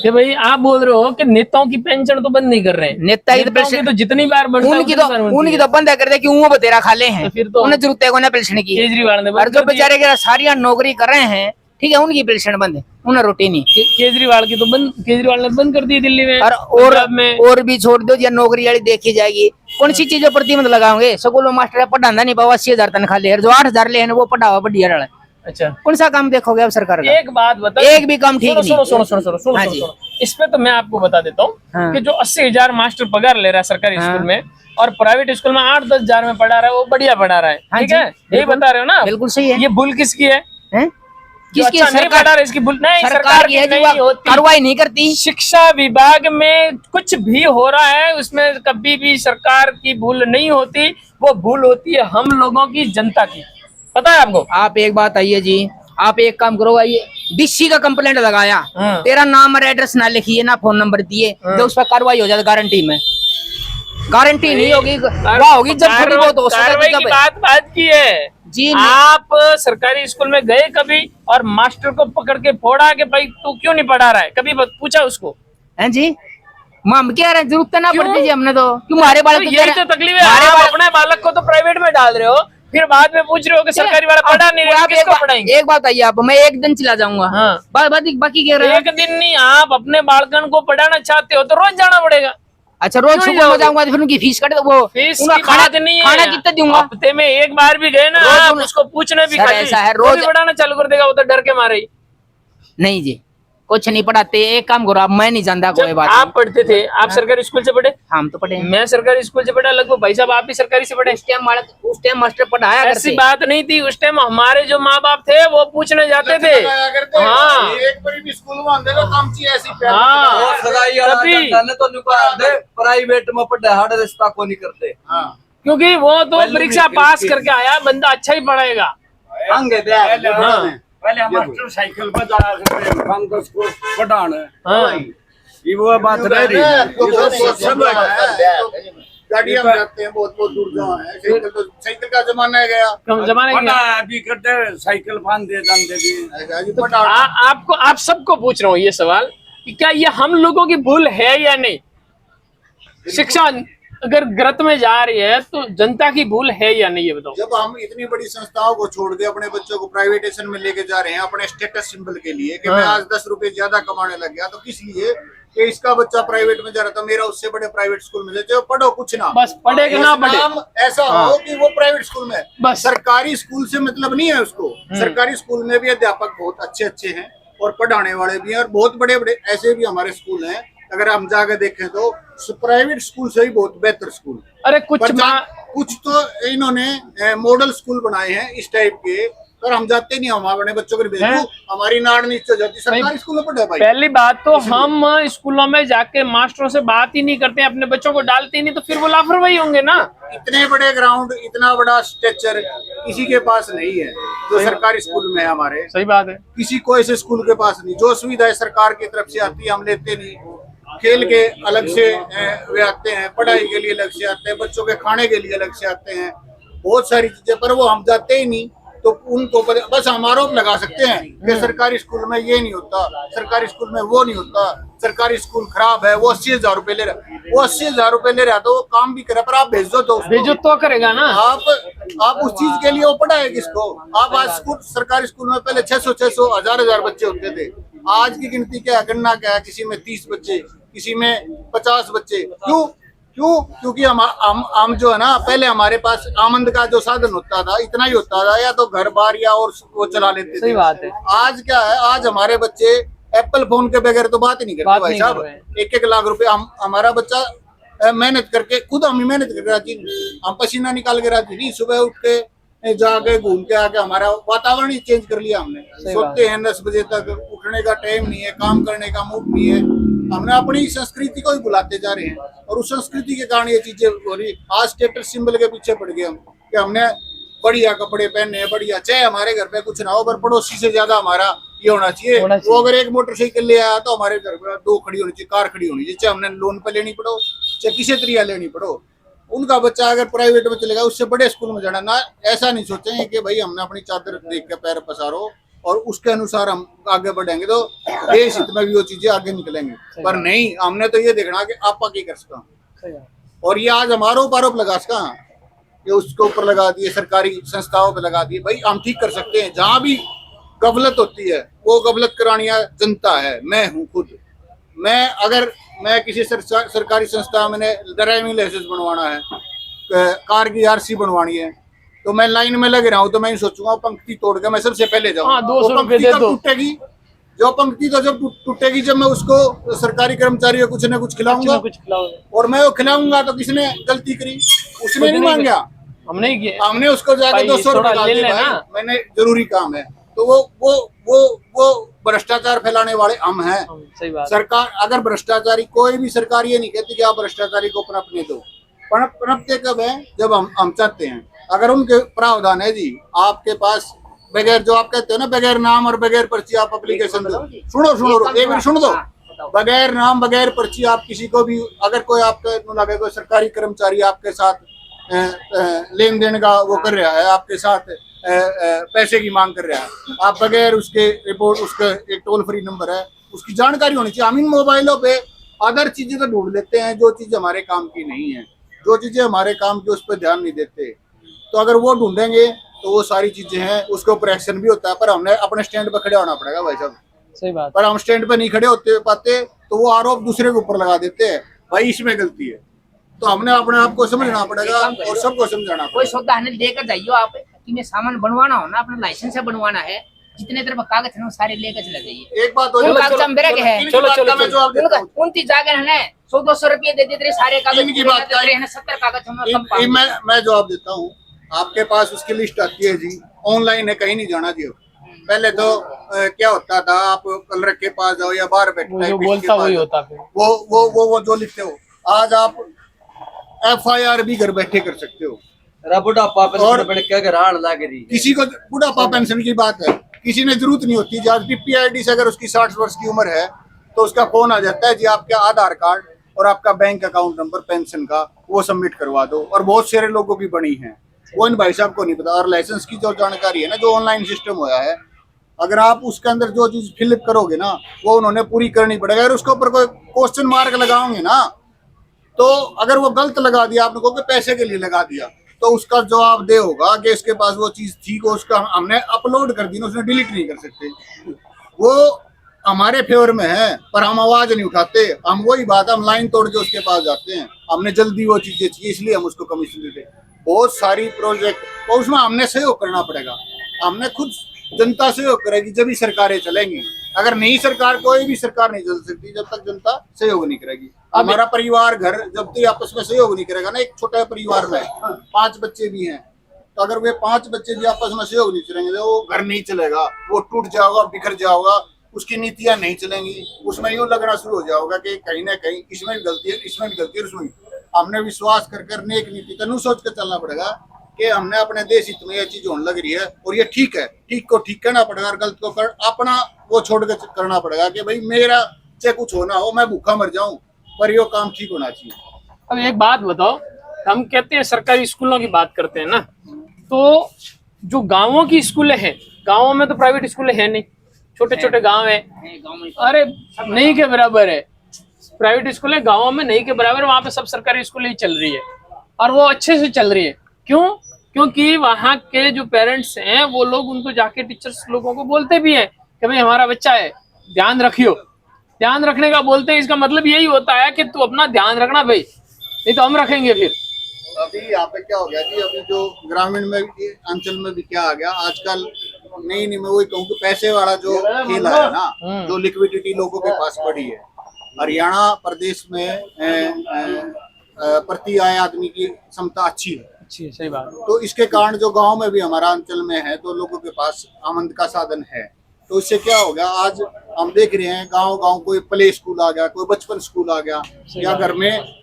कि भाई आप बोल रहे हो कि नेताओं की पेंशन तो बंद नहीं कर रहे हैं। नेता की नेताओं की तो जितनी बार बनता है उनकी तो बंद कर दे कि वो बतेरा खा ले हैं, तो फिर तो उन्हें जरूरत है कोई पेंशन की। केजरीवाल ने और जो बेचारे के सारी नौकरी कर रहे हैं, ठीक है, उनकी पेंशन बंद है, उन्हें रोटी नहीं। केजरीवाल की तो बंद, केजरीवाल ने बंद कर दी दिल्ली में। और भी छोड़ दो, या नौकरी वाली देखी जाएगी। कौन सी चीजों प्रतिबंध लगाओगे? स्कूल में मास्टर पढ़ाना नहीं पावा, 80,000 तनख्वाह ले, जो 8,000 ले वो पढ़ावा बढ़िया रहा है। अच्छा, कौन सा काम देखोगे अब सरकार का? एक बात बता, एक भी काम ठीक नहीं। सुनो, इस पे तो मैं आपको बता देता हूँ कि जो 80,000 मास्टर पगार ले रहा है सरकारी स्कूल में और प्राइवेट स्कूल में 8-10 हजार में पढ़ा रहा है, वो बढ़िया पढ़ा रहा है, ठीक है? यही बता रहे हो ना? बिल्कुल सही है। ये भूल किसकी है? किसकी? सरकार, इसकी भूल नहीं, सरकार की नहीं होती, कार्रवाई नहीं करती। शिक्षा विभाग में कुछ भी हो रहा है उसमें कभी भी सरकार की भूल नहीं होती, वो भूल होती है हम लोगों की, जनता की। पता है आपको? आप एक बात आइए जी, आप एक काम करो, आइए डीसी का कंप्लेंट लगाया, तेरा नाम और एड्रेस ना लिखिए, ना फोन नंबर दिए, तो उस पर कार्रवाई हो जाए। गारंटी में गारंटी नहीं होगी, वहाँ होगी जब थोड़ी बहुत हो सकती है। बात की है जी। आप सरकारी स्कूल में गए कभी और मास्टर को पकड़ के फोड़ा कि भाई तू क्यों नहीं पढ़ा रहा है? कभी पूछा उसको? हैं जी, हम क्या रहे, जरूरत ना पड़ती जी हमने तो। क्यों हमारे बालक? यही तो तकलीफ है, आप अपने बालक को तो प्राइवेट में डाल रहे हो, फिर बाद में पूछ रहे हो कि सरकारी वाला पढ़ा नहीं रहा, किसको पढ़ाएंगे? एक बात आइए, आप मैं एक दिन चला जाऊंगा, बाकी कह रहे हैं। एक दिन नहीं, आप अपने बालकन को पढ़ाना चाहते हो तो रोज जाना पड़ेगा। अच्छा, रोज स्कूल में जाऊंगा तो फिर उनकी फीस कट, वो फीस की बात नहीं है, खाना कितना दूंगा? हफ्ते में एक बार भी गए ना, आप उसको पूछने भी ऐसा है, रोज पढ़ाना चालू कर देगा, वो तो डर के मारे ही। नहीं जी, कुछ नहीं पढ़ाते। एक काम करो, आप मैं नहीं जानता कोई बात। आप पढ़ते थे, आप सरकारी स्कूल से पढ़े? हम तो पढ़े, मैं सरकारी स्कूल से पढ़ा, लगभग भाई साहब आप भी सरकारी से पढ़े। उस टाइम मास्टर पढ़ाया करते। ऐसी बात नहीं थी, उस टाइम हमारे जो माँ बाप थे वो पूछने जाते थे। हाँ, प्राइवेट में पढ़ा हार्ड रिश्ता को नहीं करते, क्योंकि वो तो परीक्षा पास करके आया बंदा, अच्छा ही पढ़ाएगा। पहले हम मास्टर साइकिल पर जाया करते कांग्रेस को पढ़ाने, ये वो बात रह रही है। गाड़ियां जाते हैं बहुत बहुत दूर जहाँ है, साइकिल का जमाना गया, जमाने अभी करते साइकिल फान दे जानते भी। आपको, आप सबको पूछ रहा हूँ ये सवाल कि क्या ये हम लोगों की भूल है या नहीं? शिक्षा अगर गलत में जा रही है तो जनता की भूल है या नहीं, ये बताओ। जब हम इतनी बड़ी संस्थाओं को छोड़ के अपने बच्चों को प्राइवेटेशन में लेके जा रहे हैं अपने स्टेटस सिंबल के लिए कि मैं आज 10 रुपए ज्यादा कमाने लग गया, तो किस लिए? कि इसका बच्चा प्राइवेट में जा रहा था, मेरा उससे बड़े प्राइवेट स्कूल में जाते, पढ़ो कुछ ना, बस पढ़ेगा ना पढ़े, ऐसा हो कि वो प्राइवेट स्कूल में। बस सरकारी स्कूल से मतलब नहीं है उसको। सरकारी स्कूल में भी अध्यापक बहुत अच्छे अच्छे हैं और पढ़ाने वाले भी हैं, और बहुत बड़े बड़े ऐसे भी हमारे स्कूल हैं। अगर हम जाकर देखें तो प्राइवेट स्कूल से भी बहुत बेहतर स्कूल। अरे कुछ तो इन्होंने मॉडल स्कूल बनाए हैं इस टाइप के, और हम जाते नहीं, हम अपने बच्चों को भेज दो, हमारी नाड़ नीचे जाती, सरकारी स्कूल में पढ़े भाई। पहली बात तो हम स्कूलों में जाके मास्टरों से बात ही नहीं करते, अपने बच्चों को डालते ही नहीं, तो फिर वो लापरवाही होंगे ना। इतने बड़े ग्राउंड, इतना बड़ा स्ट्रक्चर किसी के पास नहीं है जो सरकारी स्कूल में है हमारे। सही बात है, किसी को ऐसे स्कूल के पास नहीं। जो सुविधाएं सरकार की तरफ से आती है हम लेते नहीं। खेल के अलग से वे आते हैं, पढ़ाई के लिए अलग से आते हैं, बच्चों के खाने के लिए अलग से आते हैं, बहुत सारी चीजें, पर वो हम जाते ही नहीं। तो उनको बस हम आरोप लगा सकते हैं कि सरकारी स्कूल में ये नहीं होता, सरकारी स्कूल में वो नहीं होता, सरकारी स्कूल खराब है, वो 80,000 रुपए ले रहा, वो 80,000 रुपए ले रहा तो वो काम भी करे, पर आप भेज दो तो भेजो तो करेगा ना। आप उस चीज के लिए वो पढ़ाए किसको? आप आज स्कूल, सरकारी स्कूल में पहले 600 हजार बच्चे होते थे, आज की गिनती क्या है, गणना क्या है, किसी में 30 बच्चे, किसी में 50 बच्चे। क्यों? क्यों? क्योंकि हम जो है ना, पहले हमारे पास आमंद का जो साधन होता था इतना ही होता था, या तो घर बार या और वो चला लेते थे। सही बात है। आज क्या है, आज हमारे बच्चे एप्पल फोन के बगैर तो बात ही नहीं करते भाई साहब। 1-1 लाख रुपए हमारा बच्चा मेहनत करके, खुद हम ही मेहनत करके राजी, हम पसीना निकाल के राजी नहीं। सुबह उठ के जाके घूम के आके हमारा वातावरण ही चेंज कर लिया हमने। सोते हैं 10 बजे तक, उठने का टाइम नहीं है, काम करने का मूड नहीं है। हमने अपनी संस्कृति को ही भुलाते जा रहे हैं, और उस संस्कृति के कारण ये चीजें हो रही। आज स्टेटस सिंबल के पीछे पड़ गए हम, कि हमने बढ़िया कपड़े पहने, बढ़िया, चाहे हमारे घर पे कुछ ना हो, पर पड़ोसी से ज्यादा हमारा ये होना चाहिए। वो अगर एक मोटरसाइकिल ले आया तो हमारे घर पे 2 खड़ी होनी चाहिए, कार खड़ी होनी चाहिए, चाहे हमने लोन पे लेनी पड़ो, चाहे किसी तरीका लेनी पड़ो। उनका बच्चा अगर प्राइवेट में चलेगा, उससे बड़े स्कूल में जाना ना, ऐसा नहीं सोचेंगे कि भाई हमने अपनी चादर देख के पैर पसारो और उसके अनुसार हम आगे बढ़ेंगे तो देश हित में भी वो चीजें आगे निकलेंगे। पर नहीं, हमने तो ये देखना कि आप की कर सका, और ये आज हमारा आरोप लगा सका, ये उसके ऊपर लगा दिए, सरकारी संस्थाओं पे लगा दिए। भाई हम ठीक कर सकते हैं, जहां भी गफलत होती है वो गफलत करानिया जनता है। मैं हूँ खुद, मैं किसी सरकारी संस्था में ड्राइविंग लाइसेंस बनवाना है, कार की RC बनवानी है, तो मैं लाइन में लग रहा हूँ, तो मैं सोचूंगा पंक्ति तोड़ के मैं सबसे पहले जाऊँ। 200 रुपए दे दो। टूटेगी जो पंक्ति, तो जब टूटेगी जब मैं उसको सरकारी कर्मचारी को कुछ न कुछ खिलाऊंगा, और मैं वो खिलाऊंगा तो किसने गलती करी? उसने नहीं मांगा, हमने उसको जाकर 200 रुपए डाल दिए, मैंने जरूरी काम है। तो वो भ्रष्टाचार फैलाने वाले हम हैं। सही बात। सरकार अगर भ्रष्टाचारी, कोई भी सरकार ये नहीं कहती कि आप भ्रष्टाचारी को पनपने दो, पनपते कब है? जब हम चाहते हैं। अगर उनके प्रावधान है जी, आपके पास बगैर, जो आप कहते हो ना, बगैर नाम और बगैर पर्ची आप एप्लीकेशन दो, सुनो एक मिनट सुन दो, बगैर नाम बगैर पर्ची आप किसी को भी, अगर कोई आपके लगे कोई सरकारी कर्मचारी आपके साथ लेन देन का वो कर रहा है, आपके साथ पैसे की मांग कर रहा है, आप बगैर उसके रिपोर्ट, उसका एक टोल फ्री नंबर है, उसकी जानकारी होनी चाहिए। हम इन मोबाइलों पे अदर चीजें तो ढूंढ लेते हैं, जो चीजें हमारे काम की नहीं है, जो चीजें हमारे काम की उस पर ध्यान नहीं देते। तो अगर वो ढूंढेंगे तो वो सारी चीजें हैं, उसके ऊपर एक्शन भी होता है। पर हमने अपने स्टैंड पे खड़े होना पड़ेगा भाई साहब। सही बात। पर हम स्टैंड पे नहीं खड़े होते पाते, तो वो आरोप दूसरे के ऊपर लगा देते हैं, भाई इसमें गलती है। तो हमने अपने आप को समझना पड़ेगा और सबको समझाना। कोई सौदा हमें लेकर जाइयो आप, कि सामान बनवाना हो ना, अपना लाइसेंस से बनवाना है, जितने तरफ कागज है वो सारे लेकर चले जाइए। एक बात 29 जागर है, 100-200 रुपये दे देते सारे कागज, 70 कागज। मैं जवाब देता हूँ, आपके पास उसकी लिस्ट आती है जी, ऑनलाइन है, कहीं नहीं जाना जी। पहले तो क्या होता था, आप कलर के पास जाओ या बाहर बैठे बोलता वही होता, वो जो लिखते हो। आज आप FIR भी घर बैठे कर सकते हो। बुढ़ापा पेंशन क्या लग रही, किसी को बुढ़ापा पेंशन की बात है, किसी ने जरूरत नहीं होती। आज PPID से अगर उसकी 60 वर्ष की उम्र है तो उसका फोन आ जाता है जी, आपका आधार कार्ड और आपका बैंक अकाउंट नंबर पेंशन का वो सबमिट करवा दो। और बहुत सारे लोगों की बनी है, वो इन भाई साहब को नहीं पता। और लाइसेंस की जो जानकारी है ना, जो ऑनलाइन सिस्टम होया है, अगर आप उसके अंदर जो चीज फिलअप करोगे ना, वो उन्होंने पूरी करनी पड़ेगा। अगर उसके ऊपर कोई क्वेश्चन मार्क लगाओगे ना, तो अगर वो गलत लगा दिया, आपने को पैसे के लिए लगा दिया, तो उसका जवाब दे होगा कि इसके पास वो चीज थी को उसका हमने अपलोड कर दी ना, उसने डिलीट नहीं कर सकते। वो हमारे फेवर में है, पर हम आवाज नहीं उठाते। हम वही बात, हम लाइन तोड़ के उसके पास जाते हैं। हमने जल्दी वो चीजें चाहिए, इसलिए हम उसको कमीशन देते। बहुत सारी प्रोजेक्ट, और उसमें हमने सहयोग करना पड़ेगा। हमने खुद जनता सहयोग करेगी जब भी सरकारें चलेंगी। अगर नहीं सरकार, कोई भी सरकार नहीं चल सकती जब तक जनता सहयोग नहीं करेगी। हमारा परिवार घर जब तक आपस में सहयोग नहीं करेगा ना, एक छोटा परिवार में 5 बच्चे भी हैं, तो अगर वे 5 बच्चे भी आपस में सहयोग नहीं करेंगे तो वो घर नहीं चलेगा, वो टूट जाएगा, बिखर जाएगा, उसकी नीतियां नहीं चलेंगी। उसमें यूं लगना शुरू हो जाएगा कि कहीं ना कहीं इसमें भी गलती है, इसमें भी गलती है, उसमें भी। हमने विश्वास कर करने एक नीति तनु सोच कर चलना पड़ेगा कि हमने अपने देश हित में यह चीज होने लग रही है और ये ठीक है, ठीक को ठीक करना पड़ेगा और गलत को अपना वो छोड़ कर करना पड़ेगा कि भाई मेरा चाहे कुछ होना हो, मैं भूखा मर जाऊं, पर ये काम ठीक होना चाहिए। अब एक बात बताओ, हम कहते हैं सरकारी स्कूलों की बात करते हैं ना, तो जो गांवों की स्कूलें हैं, गांवों में तो प्राइवेट स्कूलें हैं नहीं, छोटे छोटे गांव है, अरे नहीं के बराबर है प्राइवेट स्कूलें, गांवों में नहीं के बराबर, वहां पे सब सरकारी स्कूलें ही चल रही है और वो अच्छे से चल रही है। क्यों? क्योंकि वहाँ के जो पेरेंट्स हैं वो लोग उनको जाके टीचर्स लोगों को बोलते भी हैं कि भाई हमारा बच्चा है, ध्यान रखियो। ध्यान रखने का बोलते हैं, इसका मतलब यही होता है कि तू अपना ध्यान रखना भाई, नहीं तो हम रखेंगे फिर। अभी यहाँ पे क्या हो गया कि अभी जो ग्रामीण में भी, अंचल में भी क्या आ गया आजकल, नहीं मैं वही कहूँ कि पैसे वाला जो खेल है ना, जो लिक्विडिटी लोगों के पास पड़ी है। हरियाणा प्रदेश में प्रति आय आदमी की क्षमता अच्छी है, सही बात। तो इसके कारण जो गांव में भी हमारा अंचल में है तो लोगों के पास आमदनी का साधन है। तो इससे क्या हो गया, आज हम देख रहे हैं गांव कोई प्ले स्कूल आ गया, कोई बचपन स्कूल आ गया, या घर में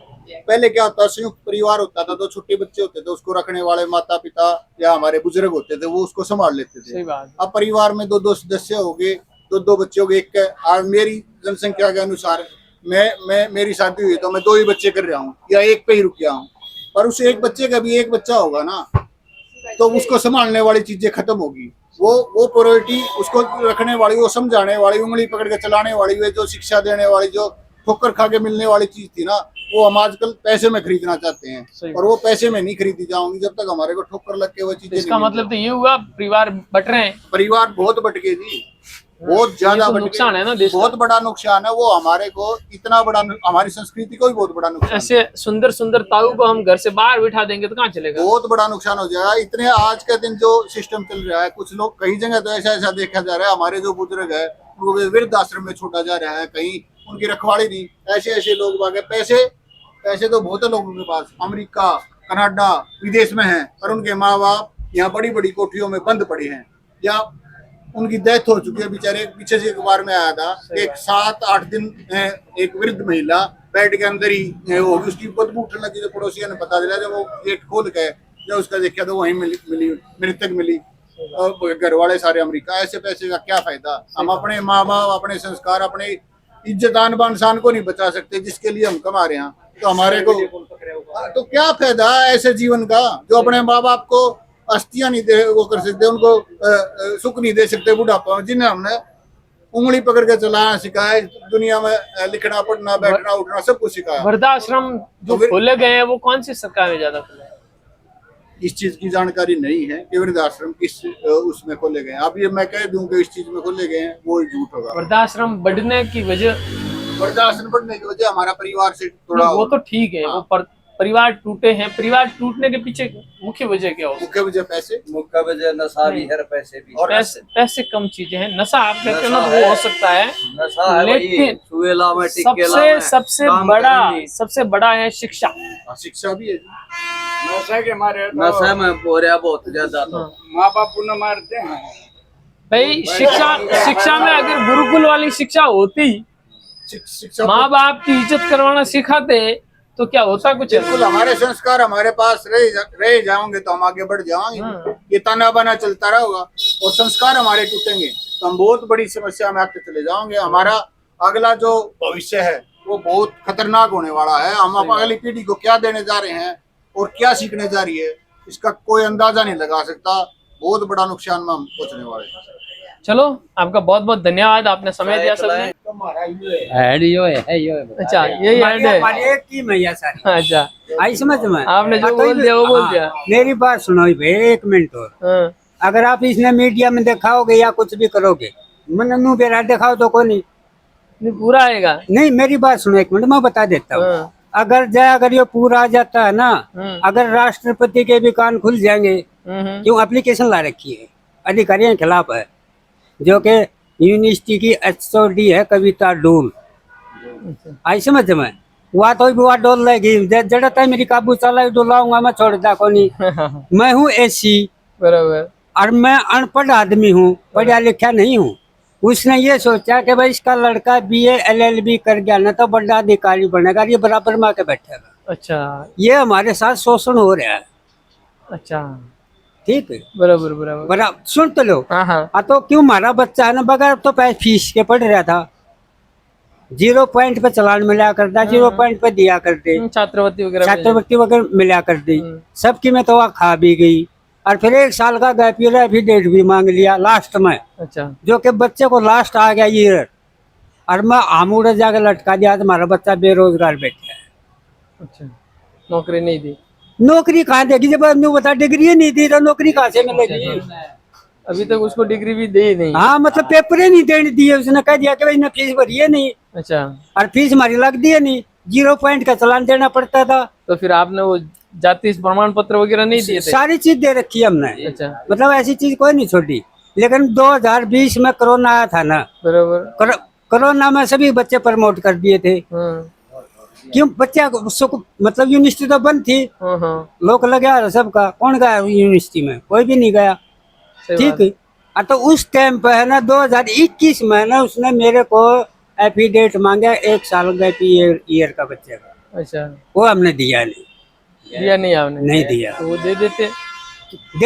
पहले क्या होता, संयुक्त परिवार होता था, तो छोटे बच्चे होते थे, उसको रखने वाले माता पिता या हमारे बुजुर्ग होते थे, वो उसको संभाल लेते थे। अब परिवार में 2-2 सदस्य हो गए, 2-2 बच्चे हो गए। आज मेरी जनसंख्या के अनुसार मेरी शादी हुई तो मैं 2 ही बच्चे कर रहा हूँ या 1 पे ही रुक गया हूँ, पर उस एक बच्चे का भी 1 बच्चा होगा ना, तो उसको संभालने वाली चीजें खत्म होगी। वो प्रायोरिटी उसको रखने वाली, वो समझाने वाली, उंगली पकड़ के चलाने वाली, वे जो शिक्षा देने वाली, जो ठोकर खा के मिलने वाली चीज थी ना, वो हम आजकल पैसे में खरीदना चाहते हैं, और वो पैसे में नहीं खरीदी जाऊंगी जब तक हमारे को ठोकर लग के वो चीजें। इसका मतलब तो ये हुआ परिवार बट रहे हैं, परिवार बहुत बट गए जी, बहुत ज्यादा नुकसान है ना, बहुत बड़ा नुकसान है। वो हमारे को इतना बड़ा, हमारी संस्कृति को भी बहुत बड़ा नुकसान। ऐसे सुंदर सुंदर ताऊ को हम घर से बाहर बिठा देंगे तो कहाँ चलेगा, बहुत बड़ा नुकसान हो जाएगा। इतने आज के दिन जो सिस्टम चल रहा है, कुछ लोग कई जगह तो ऐसा देखा जा रहा है, हमारे जो बुजुर्ग है उनको वृद्ध आश्रम में छोड़ा जा रहा है, कहीं उनकी रखवाली नहीं। ऐसे लोग बागे पैसे तो बहुत है लोगों के पास, अमेरिका कनाडा विदेश में हैं, पर उनके माँ बाप यहाँ बड़ी बड़ी कोठरियों में बंद पड़े हैं, या उनकी डेथ हो चुकी है। बेचारे पीछे से अखबार में आया था, एक 7-8 दिन एक वृद्ध महिला बेड के अंदर ही होगी, उसकी बदबू उठने लगी, तो पड़ोसियों ने पता दिया। जब वो गेट खोल के जब उसका देखा तो वहीं मिली मृतक मिली, और घर वाले सारे अमेरिका। ऐसे पैसे का क्या फायदा, हम अपने माँ बाप, अपने संस्कार, अपने इज्जत आन बान शान को नहीं बचा सकते, जिसके लिए हम कमा रहे हैं, तो हमारे को तो क्या फायदा ऐसे जीवन का, जो अपने माँ बाप को अस्थियां नहीं दे वो कर सकते, उनको सुख नहीं दे सकते बुढ़ापा में, जिन्हें हमने उंगली पकड़ के चलाना सिखाया, दुनिया में लिखना पढ़ना बैठना उठना सब कुछ सिखाया। वृद्धाश्रम जो खोले गए हैं वो कौन सी सरकार में ज्यादा खुले? इस चीज की जानकारी नहीं है कि वृद्धाश्रम किस उसमें खोले गए हैं। अब ये मैं कह दूं कि इस चीज में खोले गए हैं, वो झूठ होगा। वृद्धाश्रम बढ़ने की वजह हमारा परिवार से थोड़ा, वो तो ठीक है, वो परिवार टूटे हैं। परिवार टूटने के पीछे मुख्य वजह क्या हो? मुख्य वजह पैसे, मुख्य वजह नशा भी है, पैसे भी, और पैसे कम चीजें हैं। नशा आप कहते हो ना, तो वो हो सकता है, लेकिन सबसे बड़ा है शिक्षा। शिक्षा भी है, नशा के मारे नशा में बोरिया बहुत ज्यादा, माँ बाप न मारते हैं भाई। शिक्षा में अगर गुरुकुल वाली शिक्षा होती, माँ बाप की इज्जत करवाना सिखाते, तो क्या होता कुछ। बिल्कुल, हमारे संस्कार हमारे पास रह जाओगे तो हम आगे बढ़ जाएंगे। ये ताना बाना चलता रहेगा और संस्कार हमारे टूटेंगे तो हम बहुत बड़ी समस्या में आते चले जाओगे। हमारा अगला जो भविष्य है वो बहुत खतरनाक होने वाला है। हम अगली पीढ़ी को क्या देने जा रहे हैं और क्या सीखने जा रही है, इसका कोई अंदाजा नहीं लगा सकता। बहुत बड़ा नुकसान में हम पहुंचने वाले हैं। चलो, आपका बहुत बहुत धन्यवाद, आपने समय दिया सबने। अच्छा, यही एक टीम है सारी। अच्छा, आई समझ में, आपने जो बोल दिया वो बोल दिया। मेरी बात सुनो भाई, 1 मिनट और। अगर आप इसने मीडिया में दिखाओगे या कुछ भी करोगे, मन बेरा दिखाओ तो कोई नहीं पूरा आएगा। नहीं, मेरी बात सुनो 1 मिनट, मैं बता देता हूँ। अगर ये पूरा आ जाता है ना, अगर राष्ट्रपति के भी कान खुल जाएंगे, क्यों एप्लीकेशन ला रखी है, अधिकारियों के खिलाफ है, जो कि यूनिवर्सिटी की HOD है कविता डोल। आई समझ में, वह तो भी डोल लेगी, जड़ा तक मेरी काबू चला डोलाऊंगा, मैं छोड़ दा को नहीं। मैं हूँ SC बराबर, और मैं अनपढ़ आदमी हूँ, पढ़ा लिखा नहीं हूँ। उसने ये सोचा कि भाई इसका लड़का BA LLB कर गया ना तो बड़ा अधिकारी बनेगा, ये बराबर में आके बैठेगा। अच्छा, ये हमारे साथ शोषण हो रहा है। अच्छा, ठीक है, बराबर सुन तो लो। हाँ, तो क्यों हमारा बच्चा है ना, बगैर तो पैसे फीस के पढ़ रहा था, 0 पॉइंट पे चलान मिला करता, 0 पॉइंट पे दिया करते, छात्रवृत्ति वगैरह मिला करती, सबकी में तो वह खा भी गई। और फिर 1 साल का गैप ईयर एफिडेविट भी मांग लिया लास्ट में। अच्छा, जो कि बच्चे को लास्ट आ गया ईयर, और मैं आमूड़ जाकर लटका दिया, तो हमारा बच्चा बेरोजगार बैठा है। अच्छा, नौकरी नहीं दी, नौकरी कहाँ देगी, जब बता डिग्री नहीं दी तो नौकरी कहाँ से मिलेगी। अभी तक उसको डिग्री भी दे नहीं। हाँ, मतलब पेपर ही नहीं देने दिए, उसने कह दिया कि भाई ना फीस भरी है नहीं। अच्छा, और फीस हमारी लग दी है नहीं, 0 पॉइंट का चालान देना पड़ता था। तो फिर आपने वो जाति प्रमाण पत्र वगैरह नहीं दिए थे? सारी चीज दे रखी है हमने। अच्छा, मतलब ऐसी चीज कोई नहीं छोड़ी। लेकिन 2020 में कोरोना आया था ना, बराबर। कोरोना में सभी बच्चे प्रमोट कर दिए थे। क्यों बच्चा मतलब यूनिवर्सिटी तो बंद थी, लोग लगा सबका, कौन गया यूनिवर्सिटी में? कोई भी नहीं गया। ठीक है, तो उस टाइम पे है ना 2021 में ना उसने मेरे को एफिडेविट मांगा 1 साल गैप ईयर का बच्चे का। अच्छा, वो हमने दिया नहीं आपने? नहीं दिया। तो वो दे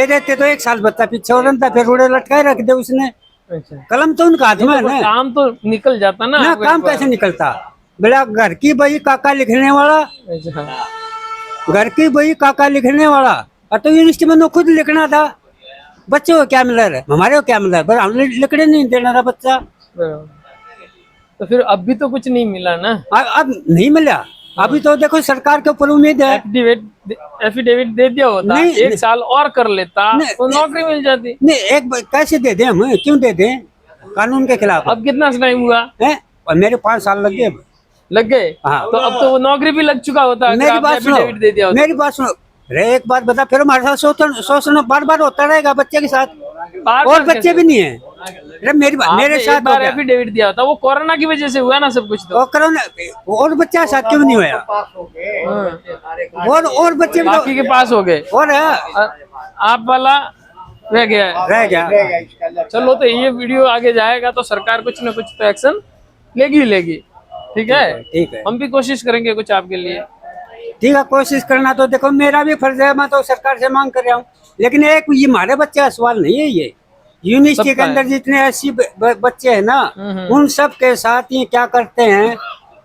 देते तो 1 साल बच्चा पीछे हो रहा था, फिर उड़े लटकाए रख दे उसने। अच्छा, कलम तो उनका हाथ में है ना, काम तो निकल जाता ना। काम कैसे निकलता? बोला घर की बही काका लिखने वाला। अच्छा, घर की बही काका लिखने वाला, तो यूनिवर्सिटी में खुद लिखना था। बच्चों को क्या मिला है, हमारे को क्या मिला है? हमने लिखने नहीं देना था बच्चा। तो फिर अभी तो कुछ नहीं मिला ना? अब नहीं मिला। अभी तो देखो सरकार के ऊपर उम्मीद है। एफिडेविट दे दिया होता, 1 साल और कर लेता तो नौकरी मिल जाती। नहीं, कैसे दे दें हम? क्यों दे दें? कानून के खिलाफ। अब कितना टाइम हुआ है? और मेरे 5 साल लग गए। हाँ, तो अब तो वो नौकरी भी लग चुका होता। मेरी बात सुनो, मेरी बात सुनो। अरे एक बात बता, फिर हमारे साथ शोषण बार बार होता रहेगा बच्चे के साथ। और बच्चे भी नहीं है। अरे मेरे साथ बार एफिडेविट दिया था, वो कोरोना की वजह से हुआ ना सब कुछ। तो कोरोना और बच्चा साथ क्यों नहीं हुआ? और बच्चे बाकी के पास हो गए और आप वाला रह गया। चलो, तो ये वीडियो आगे जाएगा तो सरकार कुछ न कुछ तो एक्शन लेगी। ठीक है, हम भी कोशिश करेंगे कुछ आपके लिए। ठीक है, कोशिश करना तो देखो मेरा भी फर्ज है, मैं तो सरकार से मांग कर रहा हूँ। लेकिन एक ये हमारे बच्चे का सवाल नहीं है, ये यूनिवर्सिटी के अंदर जितने 80 बच्चे हैं ना, उन सब के साथ ये क्या करते हैं,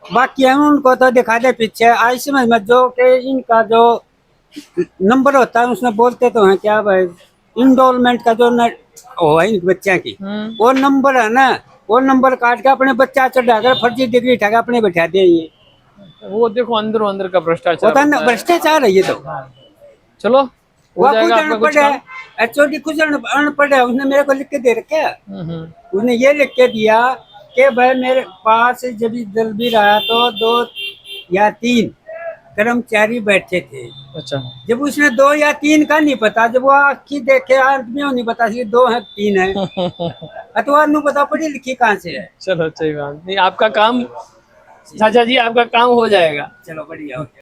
बाकी हम उनको तो दिखा दे पीछे। आई समझ में जो कि इनका जो नंबर होता है उसमें बोलते तो हैं क्या भाई, इनरोलमेंट का जो हो है इन बच्चे की, वो नंबर है ना, वो नंबर काट के अपने बच्चा चढ़ाकर फर्जी डिग्री उठा के अपने बैठा दे। ये वो देखो अंदरों अंदर का भ्रष्टाचार होता है ना, भ्रष्टाचार है ये तो। चलो, हो जाएगा आपका कुछ काम। एचओडी खुद अनपढ़ है, उसने मेरे को लिख के दे रखा है। उसने ये लिख के दिया कि भाई मेरे पास जब जल भी रहा तो 2 या 3 कर्मचारी बैठे थे। अच्छा, जब उसने 2 या 3 का नहीं पता, जब वो आखिर देखे आदमी नहीं पता 2 है 3 है, अथवा नु पता पढ़ी लिखी कहाँ से है। चलो, अच्छी बात नहीं, आपका काम चाचा जी, आपका काम हो जाएगा। चलो, बढ़िया।